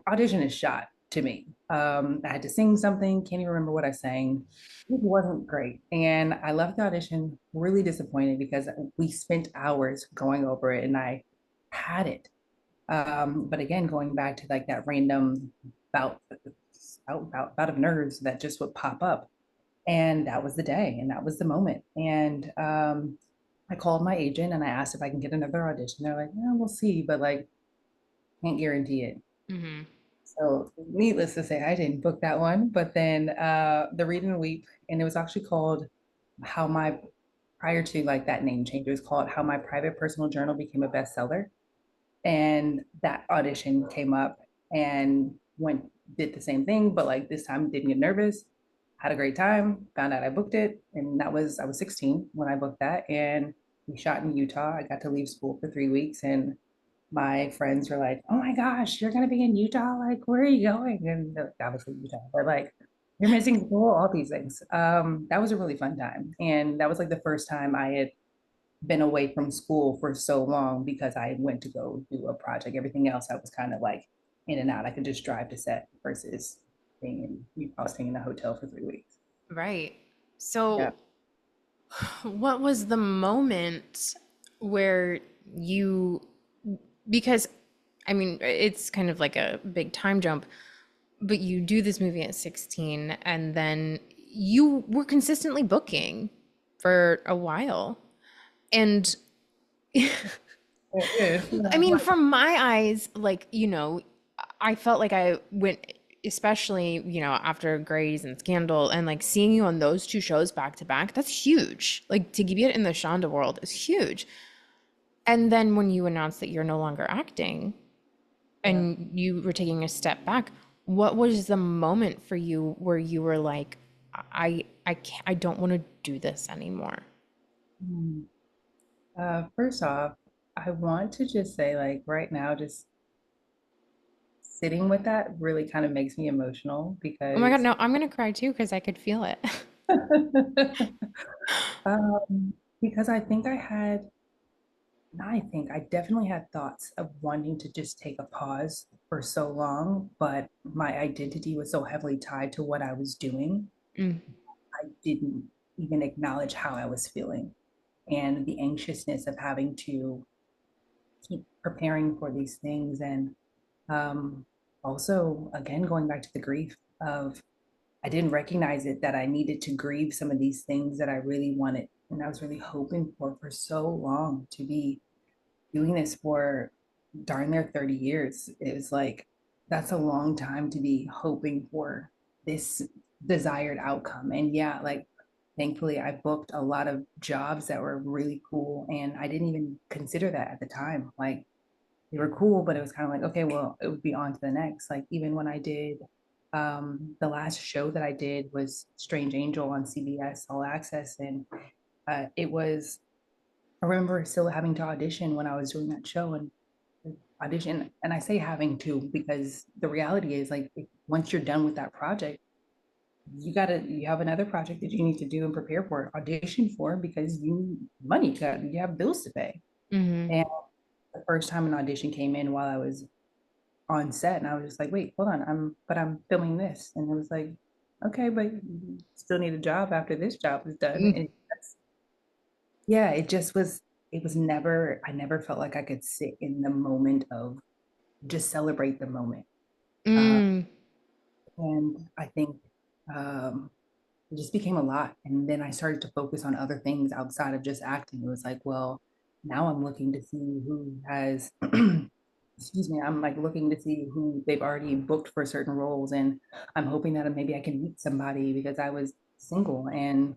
audition is shot to me. I had to sing something, can't even remember what I sang. It wasn't great. And I left the audition really disappointed because we spent hours going over it and I had it. But again, going back to like that random bout, bout of nerves that just would pop up. And that was the day and that was the moment. And I called my agent and I asked if I can get another audition. They're like, yeah, we'll see, but like, can't guarantee it. Hmm. So needless to say, I didn't book that one. But then the Read and Weep, and it was actually called How My prior to like that name change, it was called How My Private Personal Journal Became a Bestseller. And that audition came up and went did the same thing, but like this time didn't get nervous. Had a great time, found out I booked it, and I was 16 when I booked that. And we shot in Utah. I got to leave school for 3 weeks and my friends were like, "Oh my gosh, you're gonna be in Utah? Like, where are you going?" And obviously Utah, but like, you're missing school, all these things. That was a really fun time, and that was like the first time I had been away from school for so long because I went to go do a project. Everything else, I was kind of like in and out. I could just drive to set versus. I was staying in a hotel for 3 weeks. Right. Yeah. So, what was the moment where you, because I mean, it's kind of like a big time jump, but you do this movie at 16 and then you were consistently booking for a while. And It is. I Yeah. mean, Like, from my eyes, like, I felt like I went, especially, after Grey's and Scandal, and like seeing you on those two shows back to back, that's huge. Like to get in the Shonda world is huge. And then when you announced that you're no longer acting yeah. and you were taking a step back, what was the moment for you where you were like, I can't, I don't want to do this anymore? Hmm. First off, I want to just say, like, right now, just sitting with that really kind of makes me emotional Oh my God, because no, I'm gonna cry too because I could feel it. um, because I think I definitely had thoughts of wanting to just take a pause for so long, but my identity was so heavily tied to what I was doing. Mm, I didn't even acknowledge how I was feeling and the anxiousness of having to keep preparing for these things. And also, again, going back to the grief of I didn't recognize it that I needed to grieve some of these things that I really wanted and I was really hoping for so long to be doing this for darn near 30 years. It was like, that's a long time to be hoping for this desired outcome. And yeah, like, thankfully, I booked a lot of jobs that were really cool. And I didn't even consider that at the time. Like, they were cool, but it was kind of like, okay, well, it would be on to the next. Like, even when I did the last show that I did was Strange Angel on CBS All Access. And it was, I remember still having to audition when I was doing that show and audition. And I say having to because the reality is like once you're done with that project, you have another project that you need to do and prepare for, audition for because you need money, you have bills to pay. hmm And the first time an audition came in while I was on set, and I was just like, wait, hold on, I'm filming this, and it was like, okay, but you still need a job after this job is done. And yeah, it was never, I never felt like I could sit in the moment of just celebrate the moment. Uh, Mm, and I think um, it just became a lot. And then I started to focus on other things outside of just acting. It was like, well, now I'm looking to see who has, excuse me, I'm like looking to see who they've already booked for certain roles. And I'm hoping that maybe I can meet somebody because I was single and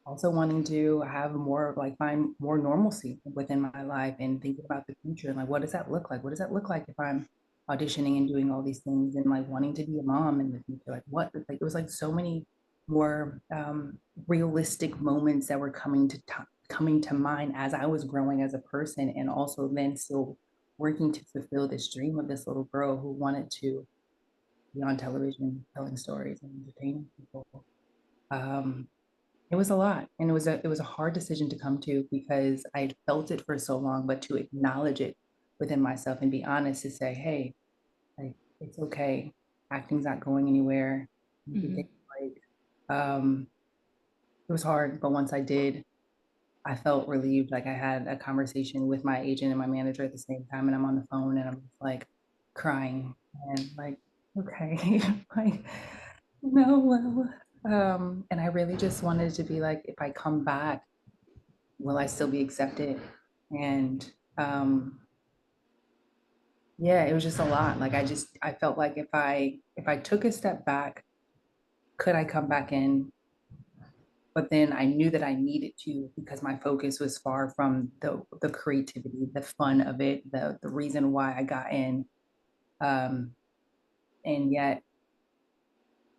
also wanting to have more of like find more normalcy within my life and thinking about the future and like what does that look like? What does that look like if I'm auditioning and doing all these things and like wanting to be a mom in the future? Like what like it was like so many more realistic moments that were coming to mind as I was growing as a person and also then still working to fulfill this dream of this little girl who wanted to be on television telling stories and entertaining people. Um, it was a lot, and it was a hard decision to come to because I had felt it for so long, but to acknowledge it within myself and be honest to say, hey, like it's okay. Acting's not going anywhere. You can mhm. take a break. Um, it was hard, but once I did, I felt relieved. Like I had a conversation with my agent and my manager at the same time, and I'm on the phone and I'm just like crying and like, okay, like no, well, and I really just wanted to be like, if I come back, will I still be accepted? And yeah, it was just a lot. Like I felt like if I took a step back, could I come back in? But then I knew that I needed to because my focus was far from the creativity, the fun of it, the reason why I got in. Um, and yet,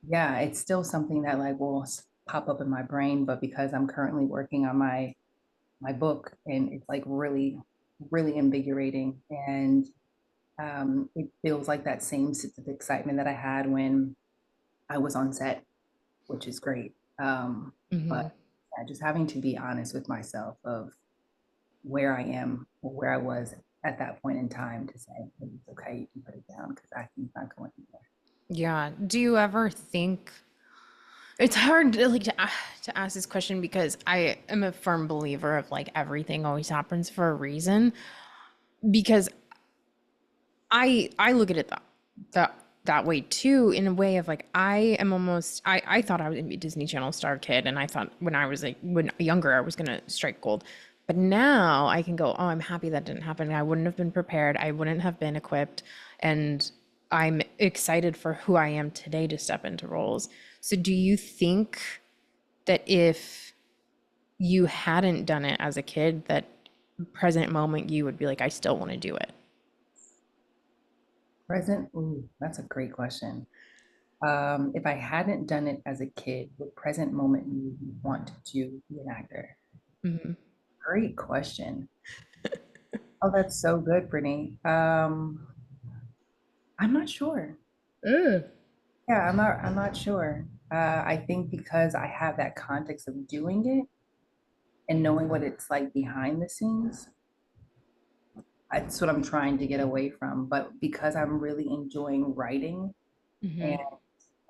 yeah, it's still something that like will pop up in my brain. But because I'm currently working on my book and it's like really invigorating and it feels like that same sense of excitement that I had when I was on set, which is great. But Mhm. yeah, just having to be honest with myself of where I am or where I was at that point in time to say, hey, it's okay, you can put it down because acting's not going anywhere. Yeah. Do you ever think it's hard to to ask this question because I am a firm believer of like everything always happens for a reason because I look at it that way too, in a way of like I thought I was gonna be a Disney Channel star kid, and I thought when I was like when younger I was gonna strike gold. But now I can go, oh, I'm happy that didn't happen. I wouldn't have been prepared. I wouldn't have been equipped, and I'm excited for who I am today to step into roles. So do you think that if you hadn't done it as a kid, that present moment you would be like, I still want to do it? Present, ooh, that's a great question. If I hadn't done it as a kid, what present moment you want to be an actor? Great question. Oh, that's so good, Brittany. I'm not sure. Yeah, I'm not sure. I think because I have that context of doing it and knowing what it's like behind the scenes, that's what I'm trying to get away from. But because I'm really enjoying writing and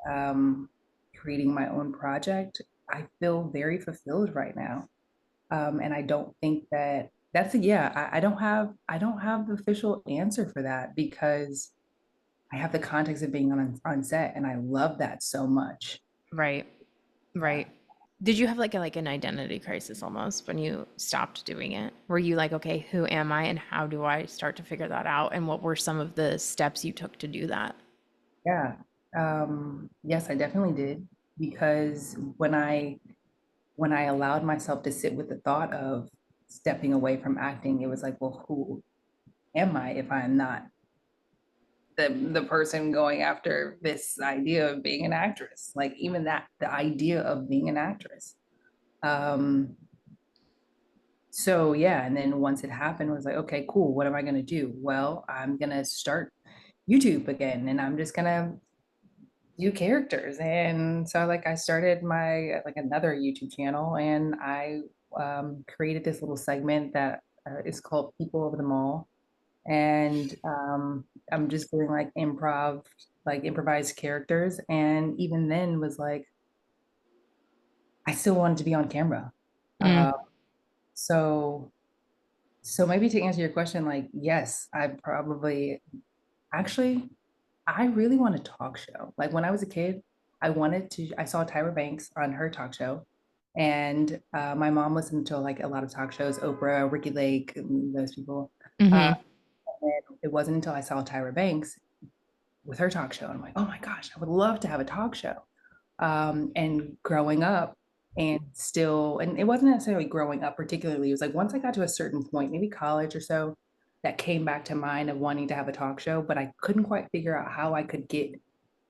um, creating my own project, I feel very fulfilled right now. And I don't think that that's a yeah, I don't have the official answer for that because I have the context of being on set and I love that so much. Right. Yeah. Right. Did you have like an identity crisis almost when you stopped doing it? Were you like, okay, who am I and how do I start to figure that out? And what were some of the steps you took to do that? Yeah. Yes, I definitely did because when I allowed myself to sit with the thought of stepping away from acting, it was like, well, who am I if I'm not the person going after this idea of being an actress? Like even that, the idea of being an actress. Um, so yeah, and then once it happened, it was like, okay, cool. What am I gonna do? Well, I'm gonna start YouTube again, and I'm just gonna do characters. And so like I started my like another YouTube channel, and I created this little segment that is called People Over the Mall, and I'm just doing like like improvised characters. And even then was like I still wanted to be on camera. Mm, Uh, so so maybe to answer your question, like yes, I probably actually I really want a talk show. Like when I was a kid, I saw Tyra Banks on her talk show. And my mom listened to like a lot of talk shows, Oprah, Ricky Lake, those people. Uh, mm-hmm. and it wasn't until I saw Tyra Banks with her talk show. And I'm like, oh my gosh, I would love to have a talk show. And growing up and it wasn't necessarily growing up particularly, it was like once I got to a certain point, maybe college or so, that came back to mind of wanting to have a talk show, but I couldn't quite figure out how I could get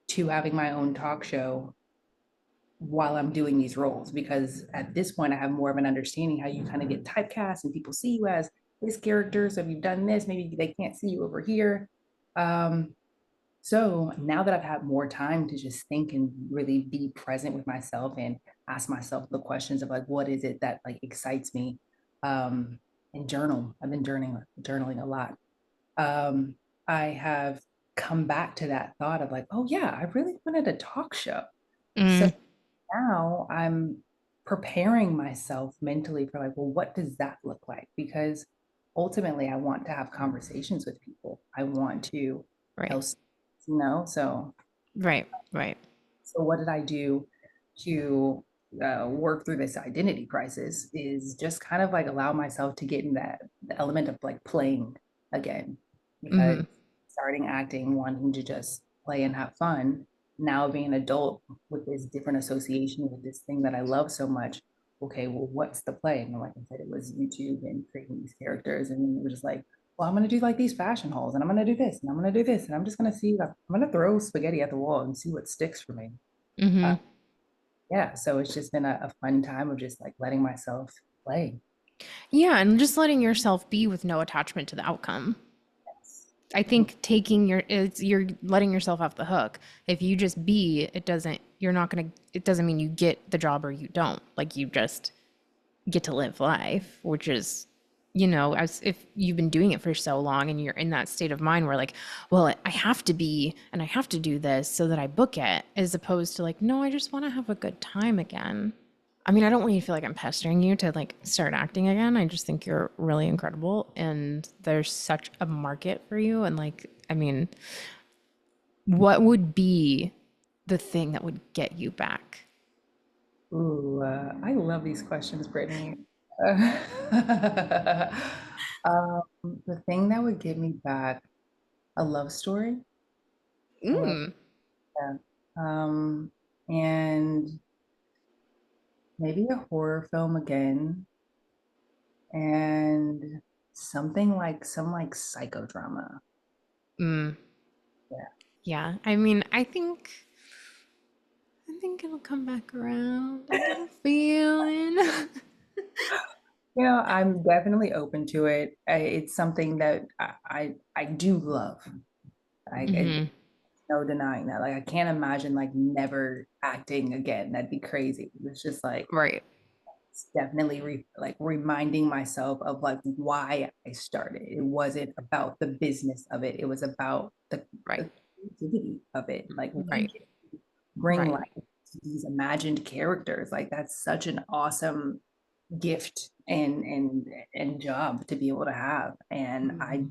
to having my own talk show while I'm doing these roles. Because at this point, I have more of an understanding how you kind of get typecast and people see you as this character. So if you've done this, maybe they can't see you over here. Um, so now that I've had more time to just think and really be present with myself and ask myself the questions of like, what is it that like excites me? Um, and journal. I've been journaling a lot. Um, I have come back to that thought of like, oh yeah, I really wanted a talk show. So Mm, now I'm preparing myself mentally for like, well, what does that look like? Because ultimately I want to have conversations with people. I want to right. tell, so Right. Right. so what did I do to work through this identity crisis is just kind of like allow myself to get in that the element of like playing again because Mm-hmm. starting acting, wanting to just play and have fun, now being an adult with this different association with this thing that I love so much. Okay, well, what's the play? And like I said, it was YouTube and creating these characters, and it was just like, well, I'm gonna do like these fashion hauls, and I'm gonna do this, and I'm gonna do this, and I'm just gonna see, like, I'm gonna throw spaghetti at the wall and see what sticks for me. Uh, Mm-hmm. yeah, so it's just been a fun time of just like letting myself play. Yeah, and just letting yourself be with no attachment to the outcome. Yes. I think you're letting yourself off the hook. If you just be, you're not gonna, it doesn't mean you get the job or you don't. Like you just get to live life, which is, as if you've been doing it for so long and you're in that state of mind where like, well, I have to be and I have to do this so that I book it, as opposed to like, no, I just want to have a good time again. I mean, I don't want you to feel like I'm pestering you to like start acting again. I just think you're really incredible and there's such a market for you. And like, I mean, what would be the thing that would get you back? Ooh, I love these questions, Brittany. Uh, um, the thing that would get me back, a love story. I love Mm, that. And maybe a horror film again, and something like some like psychodrama. mm, Yeah. yeah. I mean, I think it'll come back around. I got a feeling. I'm definitely open to it. It's something that I do love. Hmm. No denying that. Like I can't imagine like never acting again. That'd be crazy. It's just like Right. it's definitely like reminding myself of like why I started. It wasn't about the business of it. It was about Right. the creativity of it. Like we Right. can bring Right. life to these imagined characters. Like that's such an awesome gift and job to be able to have. And I Mhm.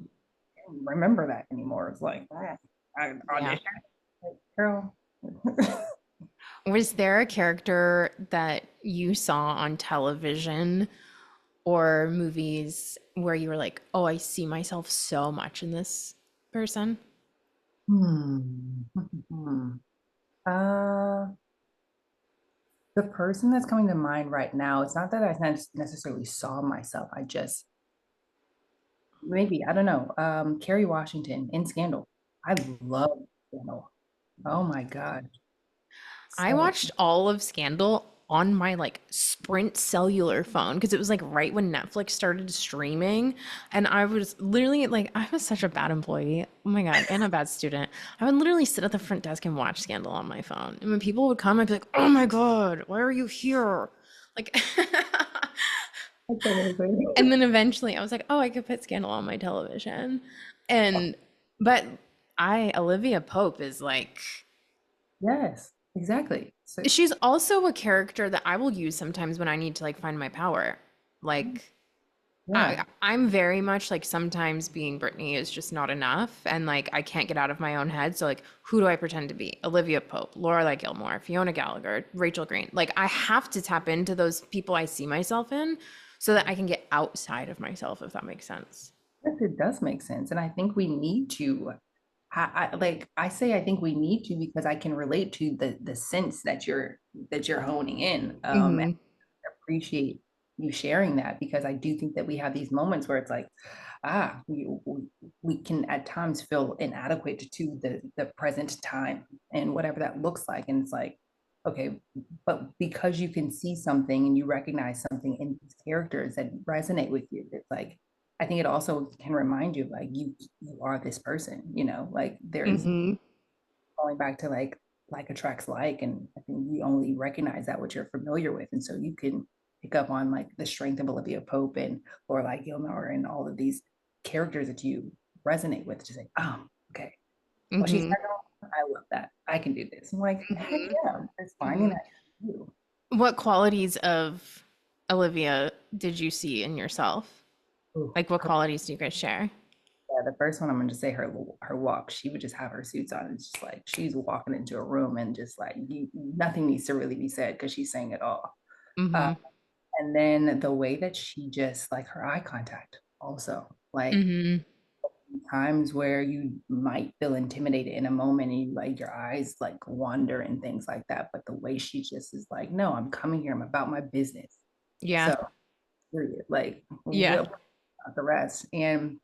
don't remember that anymore. It's like I Yeah. auditioned. Like, girl. Was there a character that you saw on television or movies where you were like, oh, I see myself so much in this person? Hmm. Uh, the person that's coming to mind right now, it's not that I necessarily saw myself. I just maybe, I don't know. Kerry Washington in Scandal. I love Scandal. Oh my God. I So watched all of Scandal on my like Sprint cellular phone because it was like right when Netflix started streaming. And I was literally like, I was such a bad employee. Oh my God, and a bad student. I would literally sit at the front desk and watch Scandal on my phone. And when people would come, I'd be like, oh my God, why are you here? Like, that's amazing. and then eventually I was like, oh, I could put Scandal on my television. And, but Olivia Pope is like, Yes, exactly. So she's also a character that I will use sometimes when I need to like find my power. Like yeah, I'm very much like sometimes being Brittany is just not enough and like I can't get out of my own head. So like who do I pretend to be? Olivia Pope, Lorelai Gilmore, Fiona Gallagher, Rachel Green. Like I have to tap into those people I see myself in so that I can get outside of myself if that makes sense. yes, it does make sense. And I think we need to. Like I say, I think we need to because I can relate to the sense that you're honing in. And Hmm. appreciate you sharing that because I do think that we have these moments where it's like, we can at times feel inadequate to the present time and whatever that looks like. And it's like, okay, but because you can see something and you recognize something in these characters that resonate with you, it's like, I think it also can remind you like you are this person, like there's Hmm. going back to like attracts like, and I think you only recognize that what you're familiar with, and so you can pick up on like the strength of Olivia Pope and Lorelai Gilmore and all of these characters that you resonate with. Just like, oh, okay, well she's Hmm. I love that. I can do this. I'm like, heck Hmm. yeah, it's finding Hmm. that you. What qualities of Olivia did you see in yourself? Ooh, Like, what qualities do you guys share? yeah, the first one I'm gonna just say her walk. She would just have her suits on. It's just like she's walking into a room and just like nothing needs to really be said because she's saying it all. Uh, Mm-hmm. And then the way that she just like her eye contact also, like Mm-hmm. times where you might feel intimidated in a moment and you like your eyes like wander and things like that. But the way she just is like, no, I'm coming here, I'm about my business. Yeah. So period. Like Yeah. what about the rest? And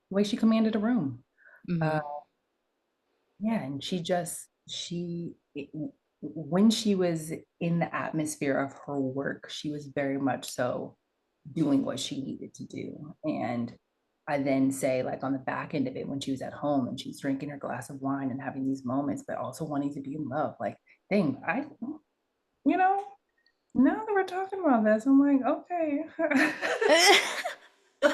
the way she commanded a room. Mm-hmm. Uh yeah, and when she was in the atmosphere of her work, she was very much so doing what she needed to do. And I then say, like on the back end of it, when she was at home and she's drinking her glass of wine and having these moments, but also wanting to be in love, like, dang, you know, now that we're talking about this, I'm like, okay.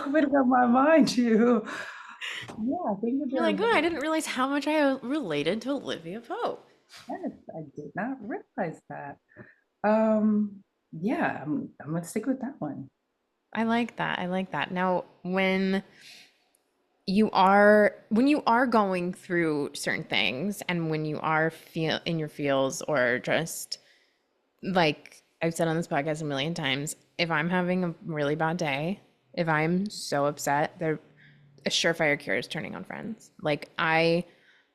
opening up my mind to, yeah, I think that You're there are like, oh, I many. didn't realize how much I related to Olivia Pope. Yes, I did not realize that. Um, yeah, I'm gonna stick with that one. I like that. I like that. Now, when you are going through certain things and when you are feel in your feels or just like I've said on this podcast a million times, if I'm having a really bad day, if I'm so upset, there a surefire cure is turning on Friends. Like I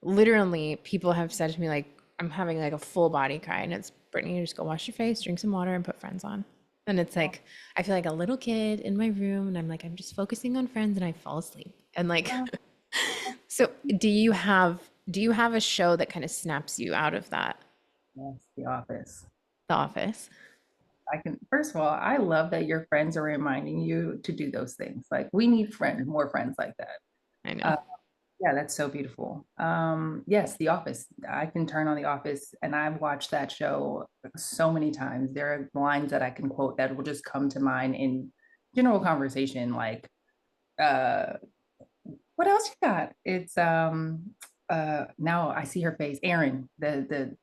literally people have said to me like I'm having like a full body cry and it's Brittany, you just go wash your face, drink some water and put Friends on. And it's like I feel like a little kid in my room and I'm like I'm just focusing on Friends and I fall asleep. And like Yeah, so do you have a show that kind of snaps you out of that? yes, The Office. The Office. I can, first of all, I love that your friends are reminding you to do those things. Like we need friends, more friends like that. I know. Uh, yeah, that's so beautiful. Yes, The Office. I can turn on The Office and I've watched that show so many times. There are lines that I can quote that will just come to mind in general conversation, like uh what else you got? It's now I see her face, Erin, the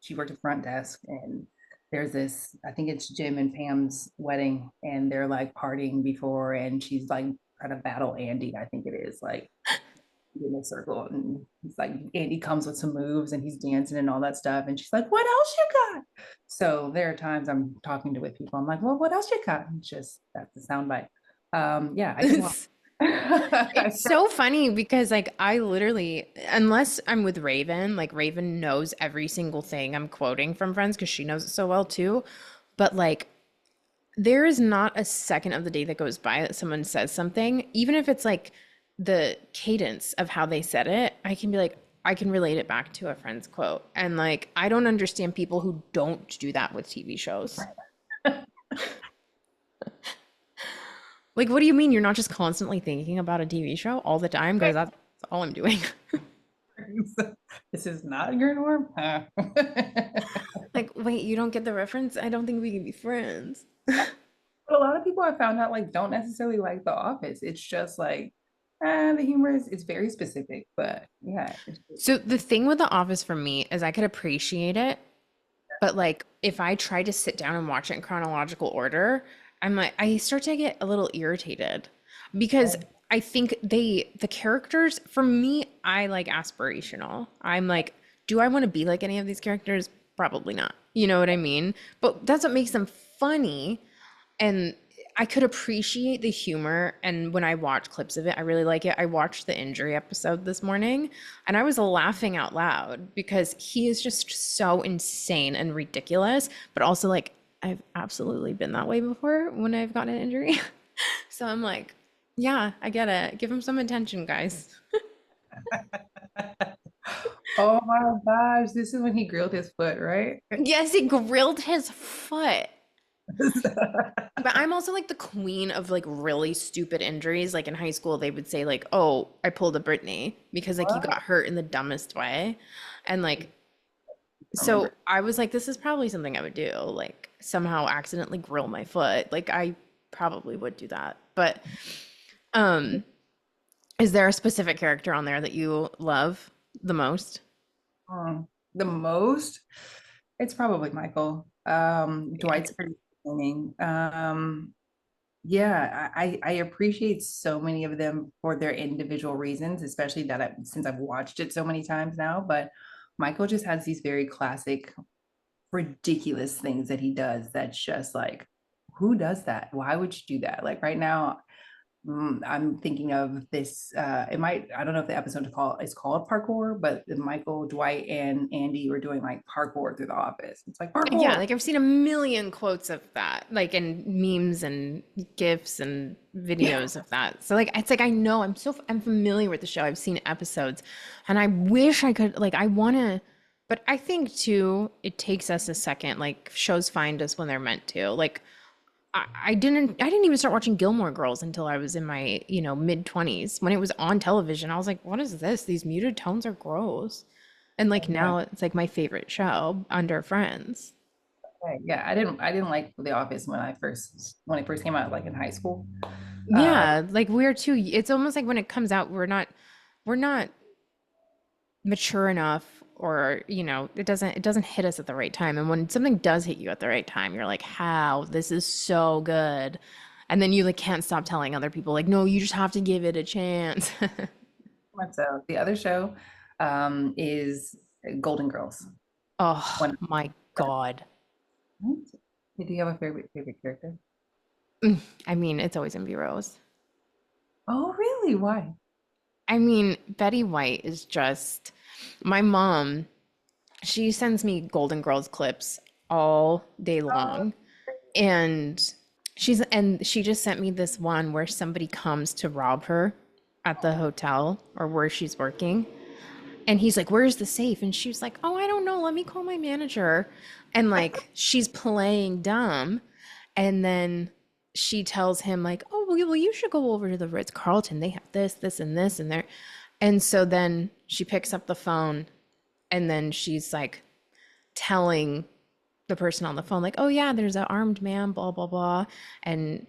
she worked at front desk and there's this, I think it's Jim and Pam's wedding and they're like partying before and she's like trying to battle Andy, I think it is like in a circle and he's like Andy comes with some moves and he's dancing and all that stuff and she's like, what else you got? So there are times I'm talking to with people, I'm like, well, what else you got? And it's just that's the soundbite. Yeah, I can walk. It's it's so funny because like I literally unless I'm with Raven, like Raven knows every single thing I'm quoting from Friends because she knows it so well too. But like there is not a second of the day that goes by that someone says something, even if it's like the cadence of how they said it, I can be like, I can relate it back to a Friend's quote. And like, I don't understand people who don't do that with TV shows. Like, what do you mean you're not just constantly thinking about a TV show all the time? Because that's all I'm doing. This is not your norm. Huh? Like, wait, you don't get the reference? I don't think we can be friends. But a lot of people I found out like don't necessarily like The Office. It's just like the humor is it's very specific, but yeah, it's just, So the thing with The Office for me is I could appreciate it, but like if I try to sit down and watch it in chronological order, I'm like I start to get a little irritated because I think the characters for me, I like aspirational. I'm like, do I want to be like any of these characters? Probably not. You know what I mean? But that's what makes them funny. And I could appreciate the humor. And when I watch clips of it, I really like it. I watched the injury episode this morning and I was laughing out loud because he is just so insane and ridiculous, but also like I've absolutely been that way before when I've gotten an injury. So I'm like, yeah, I get it. Give him some attention, guys. oh my gosh, this is when he grilled his foot, right? Yes, he grilled his foot. But I'm also like the queen of like really stupid injuries. Like in high school, they would say like, "Oh, I pulled a Britney," because like you What? got hurt in the dumbest way. And like, I so remember. I was like, this is probably something I would do. Like somehow accidentally grill my foot. Like I probably would do that. But um, is there a specific character on there that you love the most? The most, it's probably Michael. Yeah. Dwight's pretty entertaining. Yeah, I appreciate so many of them for their individual reasons, especially that since I've watched it so many times now. But Michael just has these very classic, ridiculous things that he does that's just like, who does that? Why would you do that? Like right now, I'm thinking of this. It might, I don't know if the episode is called parkour, but Michael, Dwight, and Andy were doing like parkour through the office. It's like Yeah, parkour. like I've seen a million quotes of that, like in memes and GIFs and Yeah. videos of that. So like it's like I know I'm familiar with the show. I've seen episodes and I wish I could like I want to but I think too it takes us a second. Like shows find us when they're meant to. Like I didn't even start watching Gilmore Girls until I was in my, mid 20s. When it was on television, I was like, what is this? These muted tones are gross. And like Yeah. now it's like my favorite show under Friends. Yeah. I didn't like The Office when it first came out, like in high school. Yeah, like we're too, it's almost like when it comes out, we're not mature enough, or it doesn't hit us at the right time. And when something does hit you at the right time, you're like, how, this is so good. And then you like can't stop telling other people like, no, you just have to give it a chance. So the other show is Golden Girls. Oh When my God. Did you have a favorite character? I mean, it's always gonna be Rose. Oh, really? Why? I mean, Betty White is just my mom. She sends me Golden Girls clips all day Oh, long. And she just sent me this one where somebody comes to rob her at the hotel or where she's working. And he's like, "Where's the safe?" And she's like, "Oh, I don't know. Let me call my manager." And like she's playing dumb. And then she tells him like, "Oh, well, you should go over to the Ritz-Carlton. They have this, this, and this, and there." And so then she picks up the phone and then she's like telling the person on the phone like, oh yeah, there's an armed man, blah blah blah. And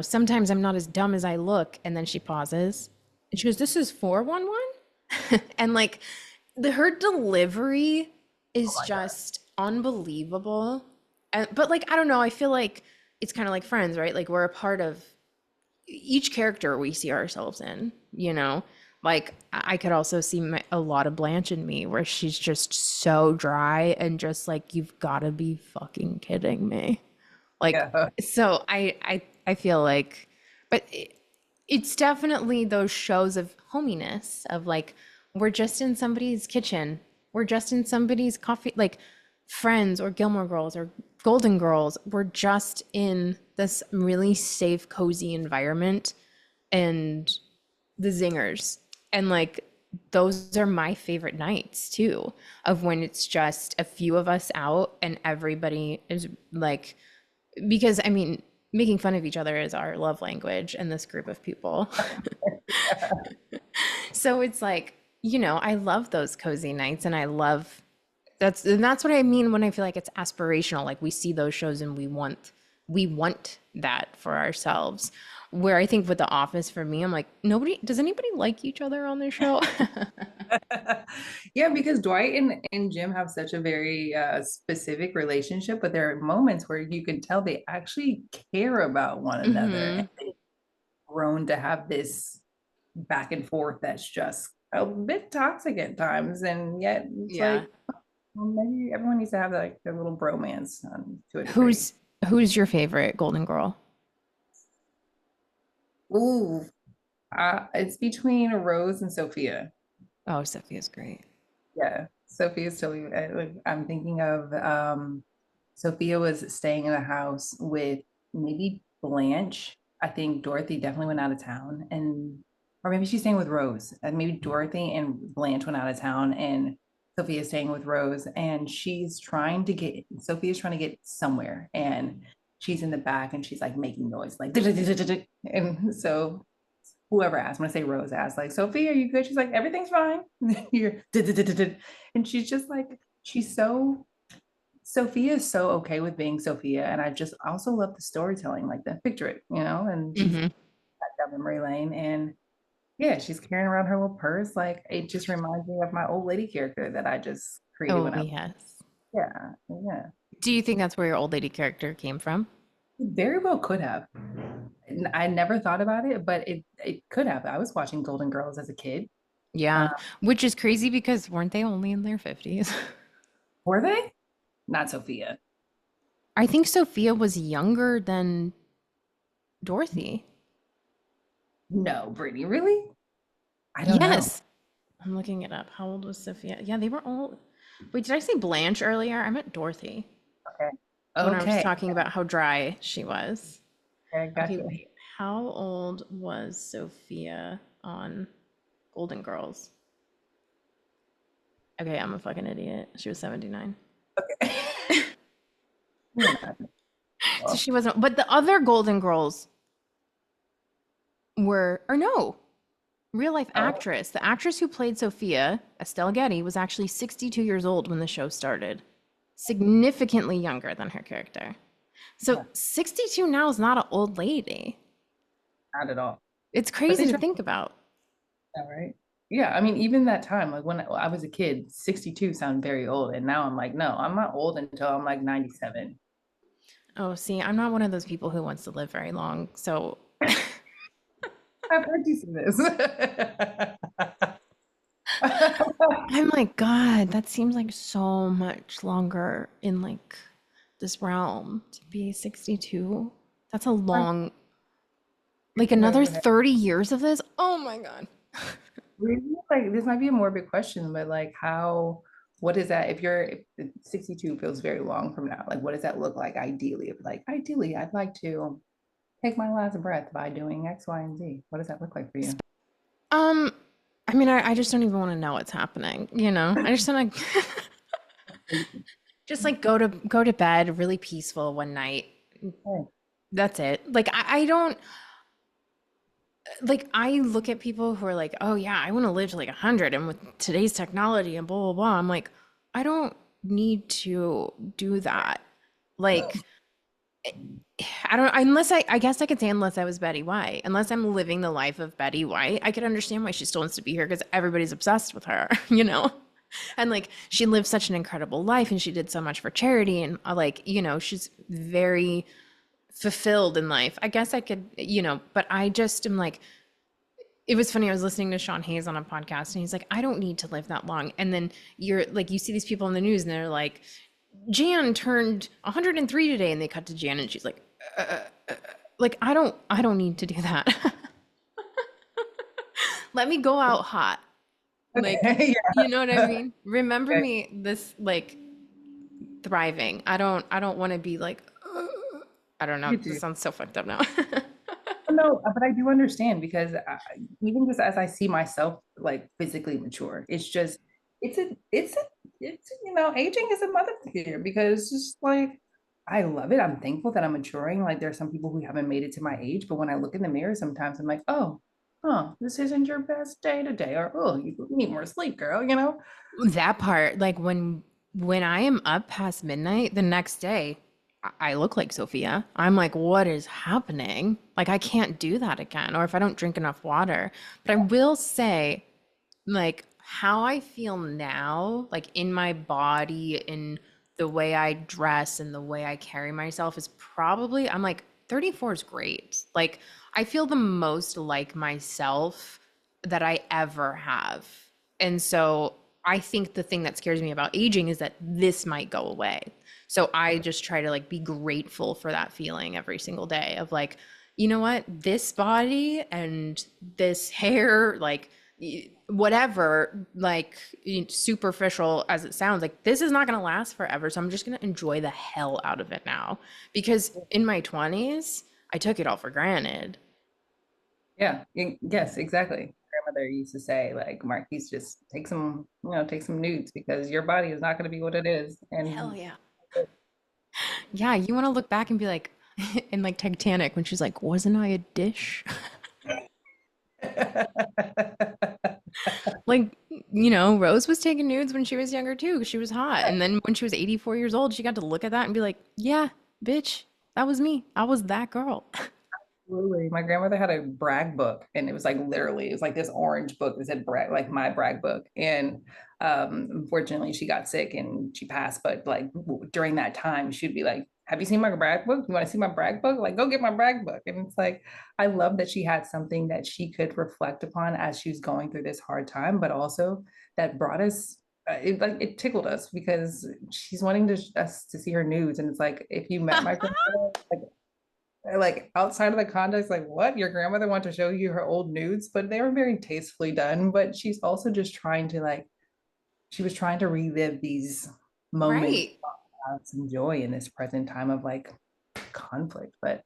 sometimes I'm not as dumb as I look. And then she pauses and she goes, this is 411. And like her delivery oh is my God. just unbelievable. But like I don't know, I feel like it's kind of like Friends, right? Like we're a part of each character we see ourselves in. Like I could also see a lot of Blanche in me where she's just so dry and just like, you've got to be fucking kidding me. Like, Yeah. so I feel like, but it's definitely those shows of hominess of like, we're just in somebody's kitchen. We're just in somebody's coffee, like Friends or Gilmore Girls or Golden Girls. We're just in this really safe, cozy environment and the zingers. And like, those are my favorite nights too, of when it's just a few of us out and everybody is like, because I mean, making fun of each other is our love language in this group of people. So it's like, I love those cozy nights and I love that's what I mean when I feel like it's aspirational. Like we see those shows and we want that for ourselves. Where I think with The Office for me, I'm like, does anybody like each other on this show? Yeah, because Dwight and Jim have such a very specific relationship, but there are moments where you can tell they actually care about one another and Hmm. they've grown to have this back and forth that's just a bit toxic at times. And yet it's Yeah. like, well, maybe everyone needs to have like their little bromance to a degree. Who's who's your favorite Golden Girl? Ooh, it's between Rose and Sophia. Oh, Sophia's great. Yeah, Sophia's totally. I'm thinking of Sophia was staying in a house with maybe Blanche. I think Dorothy definitely went out of town, and or maybe she's staying with Rose. And maybe Dorothy and Blanche went out of town, and Sophia's staying with Rose, and Sophia's trying to get somewhere, and she's in the back, and she's like making noise, like, and so whoever asked, when I say Rose asked, like, Sophie, are you good? She's like, everything's fine. You're, and she's just like, Sophia is so okay with being Sophia. And I just also love the storytelling, like that. Picture it, and she's Hmm. down memory lane. And yeah, she's carrying around her little purse. Like, it just reminds me of my old lady character that I just created Oh, when I was, yes. yeah, yeah. Do you think that's where your old lady character came from? It very well could have. I never thought about it, but it could have. I was watching Golden Girls as a kid. Yeah, Uh, which is crazy because weren't they only in their 50s? were they? Not Sophia. I think Sophia was younger than Dorothy. No, Brittany, really? I don't know. Yes. I'm looking it up. How old was Sophia? Yeah, they were all. Wait, did I say Blanche earlier? I meant Dorothy Okay. when I was Okay. talking about how dry she was. Okay, Okay, gotcha. wait. How old was Sophia on Golden Girls? Okay, I'm a fucking idiot. She was 79. You're not. So Well, she wasn't, but the other Golden Girls were, or no, real life oh, actress. The actress who played Sophia, Estelle Getty, was actually 62 years old when the show started, significantly younger than her character. So yeah. 62 now is not an old lady. not at all. It's But they crazy to try, think about. right? Yeah, I mean, even that time, like when I was a kid, 62 sounded very old, and now I'm like, no, I'm not old until I'm like 97. Oh, see, I'm not one of those people who wants to live very long. So I've heard you say this. I'm like, God, that seems like so much longer in like this realm to be 62. That's a long, like another 30 years of this. Oh my God. Really? Like this might be a morbid question, but like how, what is that if 62 feels very long from now, like what does that look like ideally? If like ideally I'd like to take my last breath by doing X, Y, and Z. What does that look like for you? Um, I mean, I just don't even want to know what's happening, you know? I just want to just like go to bed really peaceful one night. Okay. That's it. Like I don't like I look at people who are like, "Oh yeah, I want to live to like 100 and with today's technology and blah blah blah." I'm like, "I don't need to do that." Like I don't unless I guess I could say unless I was Betty White. Unless I'm living the life of Betty White, I could understand why she still wants to be here because everybody's obsessed with her, you know? And like she lived such an incredible life and she did so much for charity and like, you know, she's very fulfilled in life. I guess I could, you know, but I just am like it was funny. I was listening to Sean Hayes on a podcast and he's like, I don't need to live that long. And then you're like, you see these people in the news and they're like, Jan turned 103 today, and they cut to Jan and she's like I don't need to do that. Let me go out hot. Like, Okay. you know what I Yeah. mean? Remember Okay. me this like thriving. I don't want to be like I don't know. You This do. sounds so fucked up now. No, but I do understand because even just as I see myself like physically mature, it's just it's a it's a aging is a mother here because it's just like I love it. I'm thankful that I'm maturing. Like there are some people who haven't made it to my age, but when I look in the mirror, sometimes I'm like, oh, this isn't your best day today, or oh, you need more sleep, girl. That part, like when I am up past midnight the next day, I look like Sophia. I'm like, what is happening? Like I can't do that again, or if I don't drink enough water. But I will say, like how I feel now, like in my body, in the way I dress and the way I carry myself is probably, I'm like, 34 is great. Like I feel the most like myself that I ever have. And so I think the thing that scares me about aging is that this might go away. So I just try to like be grateful for that feeling every single day of like, you know what, this body and this hair, like whatever, like superficial as it sounds, like this is not going to last forever. So I'm just going to enjoy the hell out of it now because in my 20s, I took it all for granted. Yeah, yes, exactly. Grandmother used to say, like, Marquise, just take some nudes because your body is not going to be what it is. Hell And yeah. Yeah, you want to look back and be like, in like Titanic when she's like, wasn't I a dish? Like, you know, Rose was taking nudes when she was younger too, 'cause she was hot. And then when she was 84 years old, she got to look at that and be like, yeah, bitch, that was me. I was that girl. Absolutely. My grandmother had a brag book, and it was like literally, it was like this orange book that said brag, like my brag book. And unfortunately, she got sick and she passed. But like during that time, she'd be like, "Have you seen my brag book? You want to see my brag book? Like, go get my brag book." And it's like, I love that she had something that she could reflect upon as she was going through this hard time, but also that brought us. It tickled us because she's wanting us to see her nudes, and it's like if you met my grandmother, like outside of the context, like what your grandmother wanted to show you her old nudes, but they were very tastefully done. But she's also just trying to like she was trying to relive these moments Right. of some joy in this present time of like conflict. But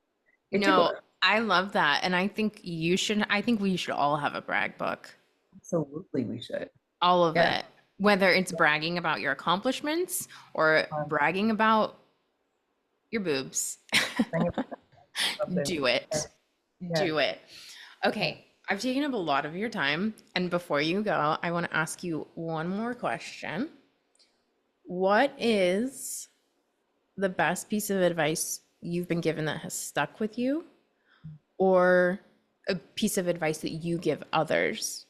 it tickled No, her. I love that. And I think we should all have a brag book. Absolutely, we should. All of Yeah. it. Whether it's bragging about your accomplishments or bragging about your boobs. Bring it up there. Do it. Yeah. Do it. Yeah. Okay, I've taken up a lot of your time. And before you go, I want to ask you one more question. What is the best piece of advice you've been given that has stuck with you? Or a piece of advice that you give others,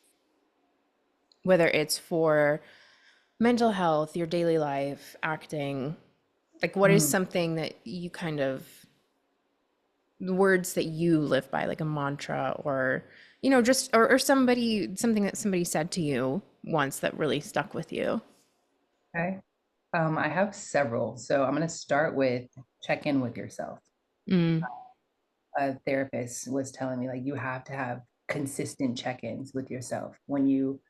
whether it's for mental health, your daily life, acting, like what is Mm, something that you kind of, words that you live by, like a mantra or, just, or something that somebody said to you once that really stuck with you? okay. I have several. So I'm going to start with check in with yourself. Mm, A therapist was telling me, like, you have to have consistent check-ins with yourself when you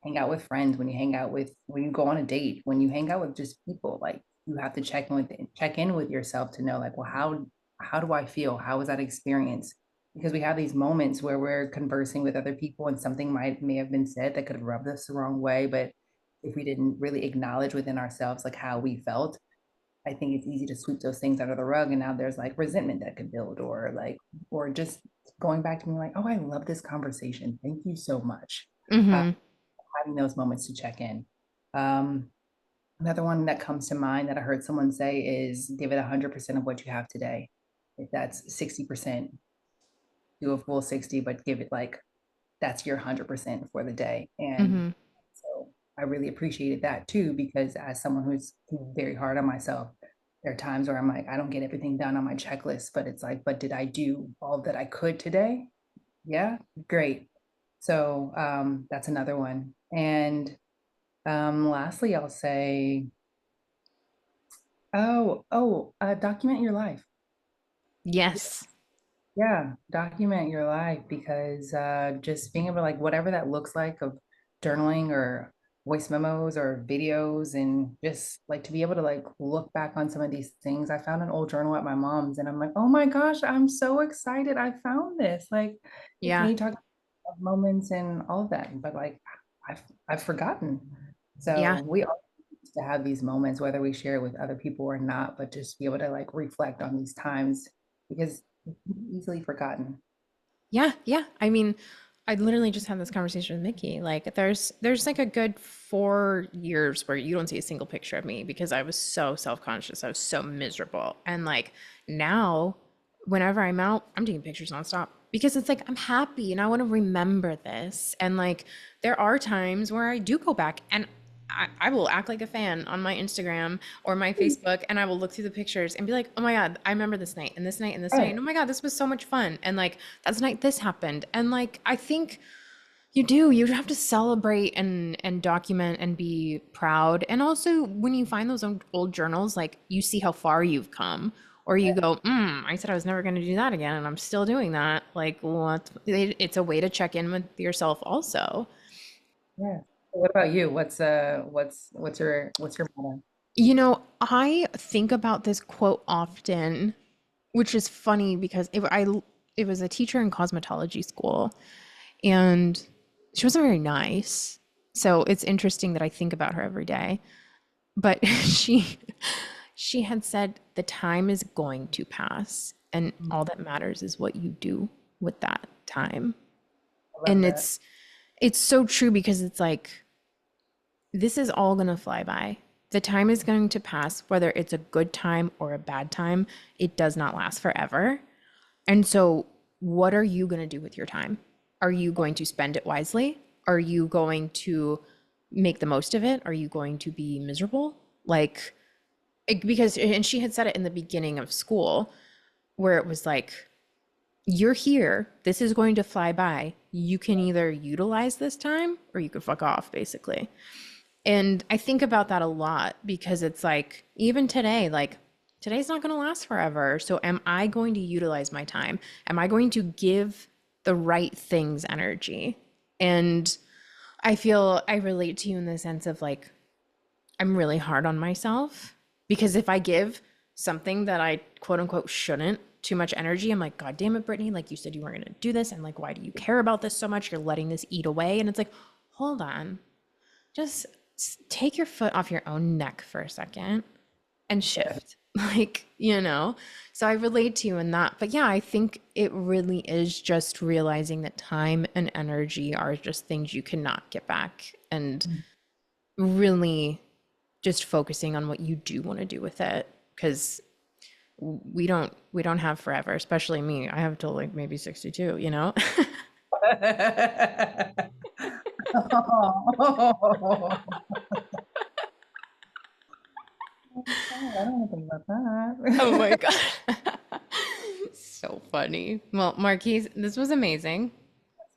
hang out with friends, when you go on a date, when you hang out with just people, like you have to check in with yourself to know, like, well, how do I feel? How was that experience? Because we have these moments where we're conversing with other people and something may have been said that could have rubbed us the wrong way, but if we didn't really acknowledge within ourselves like how we felt, I think it's easy to sweep those things under the rug. And now there's like resentment that could build, or just going back to me like, oh, I love this conversation. Thank you so much. Uh, mm-hmm. Having those moments to check in. Um, Another one that comes to mind that I heard someone say is give it 100% of what you have today. If that's 60%, do a full 60, but give it like that's your 100% for the day. And Mm-hmm. so I really appreciated that too, because as someone who's very hard on myself, there are times where I'm like, I don't get everything done on my checklist, but it's like, but did I do all that I could today? Yeah, great. So that's another one. And lastly, I'll say, document your life. Yes. Yeah, document your life because just being able to like whatever that looks like of journaling or voice memos or videos and just like to be able to like look back on some of these things. I found an old journal at my mom's and I'm like, oh my gosh, I'm so excited. I found this. Like it's Yeah. me talking about moments and all of that. But like I've forgotten. Yeah. So we all need to have these moments, whether we share it with other people or not, but just be able to like reflect on these times because easily forgotten. Yeah, yeah. I mean, I literally just had this conversation with Mickey. Like there's like a good 4 years where you don't see a single picture of me because I was so self-conscious. I was so miserable. And like now, whenever I'm out, I'm taking pictures nonstop because it's like I'm happy and I want to remember this. And like there are times where I do go back and I will act like a fan on my Instagram or my Facebook and I will look through the pictures and be like, oh my God, I remember this night and this night and this night. Right. And oh my God, this was so much fun. And like, that's night this happened. And like, I think you have to celebrate and document and be proud. And also when you find those old journals, like you see how far you've come. Or you go, I said I was never going to do that again, and I'm still doing that. Like, what? It's a way to check in with yourself, also. Yeah. What about you? What's your motto? I think about this quote often, which is funny because it was a teacher in cosmetology school, and she wasn't very nice. So it's interesting that I think about her every day. But she had said the time is going to pass, and I all that matters is what you do with that time. love And that. it's so true because it's like this is all going to fly by. The time is going to pass, whether it's a good time or a bad time. It does not last forever. And so, what are you going to do with your time? Are you going to spend it wisely? Are you going to make the most of it? Are you going to be miserable? Like, because, and she had said it in the beginning of school, where it was like, you're here. This is going to fly by. You can either utilize this time or you can fuck off, basically. And I think about that a lot because it's like, even today, like today's not going to last forever. So am I going to utilize my time? Am I going to give the right things energy? And I feel I relate to you in the sense of like, I'm really hard on myself because if I give something that I quote unquote shouldn't too much energy, I'm like, God damn it, Brittany, like you said you weren't going to do this. And like, why do you care about this so much? You're letting this eat away. And it's like, hold on, just take your foot off your own neck for a second and Yeah. shift. So I relate to you in that. But yeah, I think it really is just realizing that time and energy are just things you cannot get back, and really just focusing on what you do want to do with it. Because we don't have forever, especially me. I have till like maybe 62, you know? Oh. I don't want to think about Oh my that. God. So funny. Well, Marquise, this was amazing.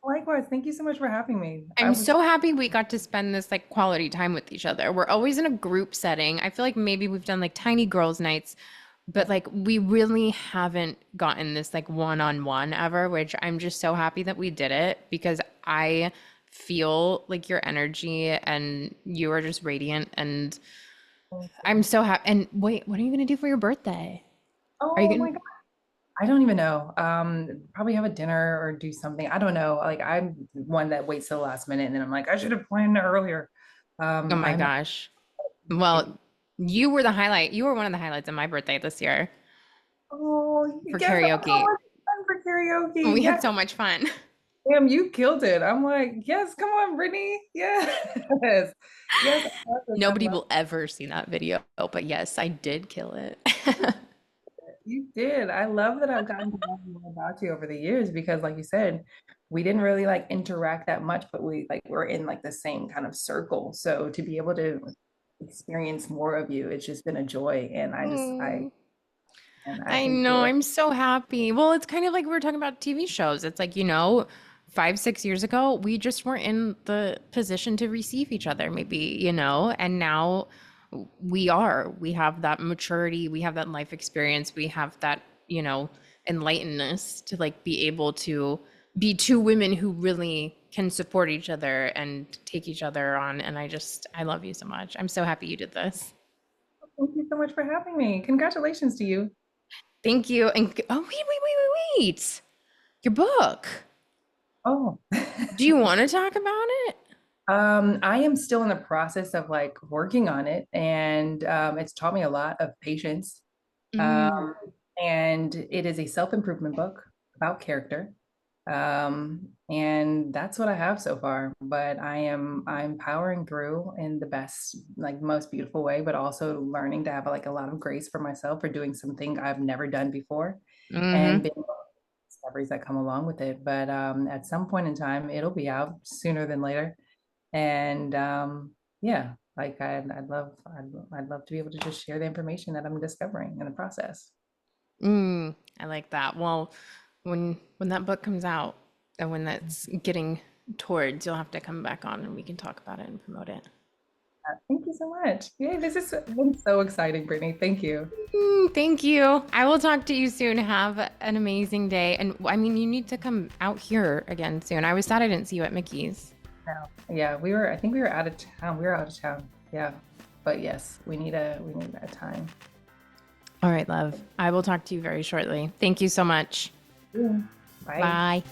Likewise, thank you so much for having me. I I'm was so happy we got to spend this like quality time with each other. We're always in a group setting. I feel like maybe we've done like tiny girls' nights, but like we really haven't gotten this like one-on-one ever, which I'm just so happy that we did it because I feel like your energy and you are just radiant and I'm so happy. And wait, what are you gonna do for your birthday? Are you oh gonna? my God. I don't even know. Probably have a dinner or do something. I don't know. Like I'm one that waits till the last minute and then I'm like, I should have planned it earlier. Oh my I'm gosh. Well, you were the highlight. You were one of the highlights of my birthday this year oh, for yes, that was so karaoke. much fun for karaoke. We had Yes, so much fun. damn, you killed it. I'm like, yes, come on, Brittany. Yes. Yes, I love this. I Nobody love will ever see that video, but yes, I did kill it. You did. I love that I've gotten to know more about you over the years because, like you said, we didn't really like interact that much, but we like we're in like the same kind of circle. So to be able to experience more of you, it's just been a joy. And Mm, I I know. enjoy. I'm so happy. Well, it's kind of like we were talking about TV shows. It's like, 5, 6 years ago, we just weren't in the position to receive each other, maybe, and now we are. We have that maturity, we have that life experience, we have that, enlightenedness to like be able to be two women who really can support each other and take each other on. And I love you so much. I'm so happy you did this. Thank you so much for having me. Congratulations to you. Thank you. And oh, wait. Your book. Oh. Do you want to talk about it? I am still in the process of like working on it, and it's taught me a lot of patience. Mm, Um, and it is a self-improvement book about character. And that's what I have so far. But I'm powering through in the best, like most beautiful way, but also learning to have like a lot of grace for myself for doing something I've never done before and mm-hmm. being discoveries that come along with it. But at some point in time, it'll be out sooner than later. And yeah, like I'd love to be able to just share the information that I'm discovering in the process. I like that. Well, when that book comes out and when that's getting towards, you'll have to come back on and we can talk about it and promote it. Thank you so much. Yay, this has been so exciting, Brittany. Thank you. Thank you. I will talk to you soon. Have an amazing day. And I mean, you need to come out here again soon. I was sad I didn't see you at Mickey's. Now, yeah, I think we were out of town. We were out of town. Yeah. But yes, we need a time. All right, love. I will talk to you very shortly. Thank you so much. Yeah. Bye. Bye.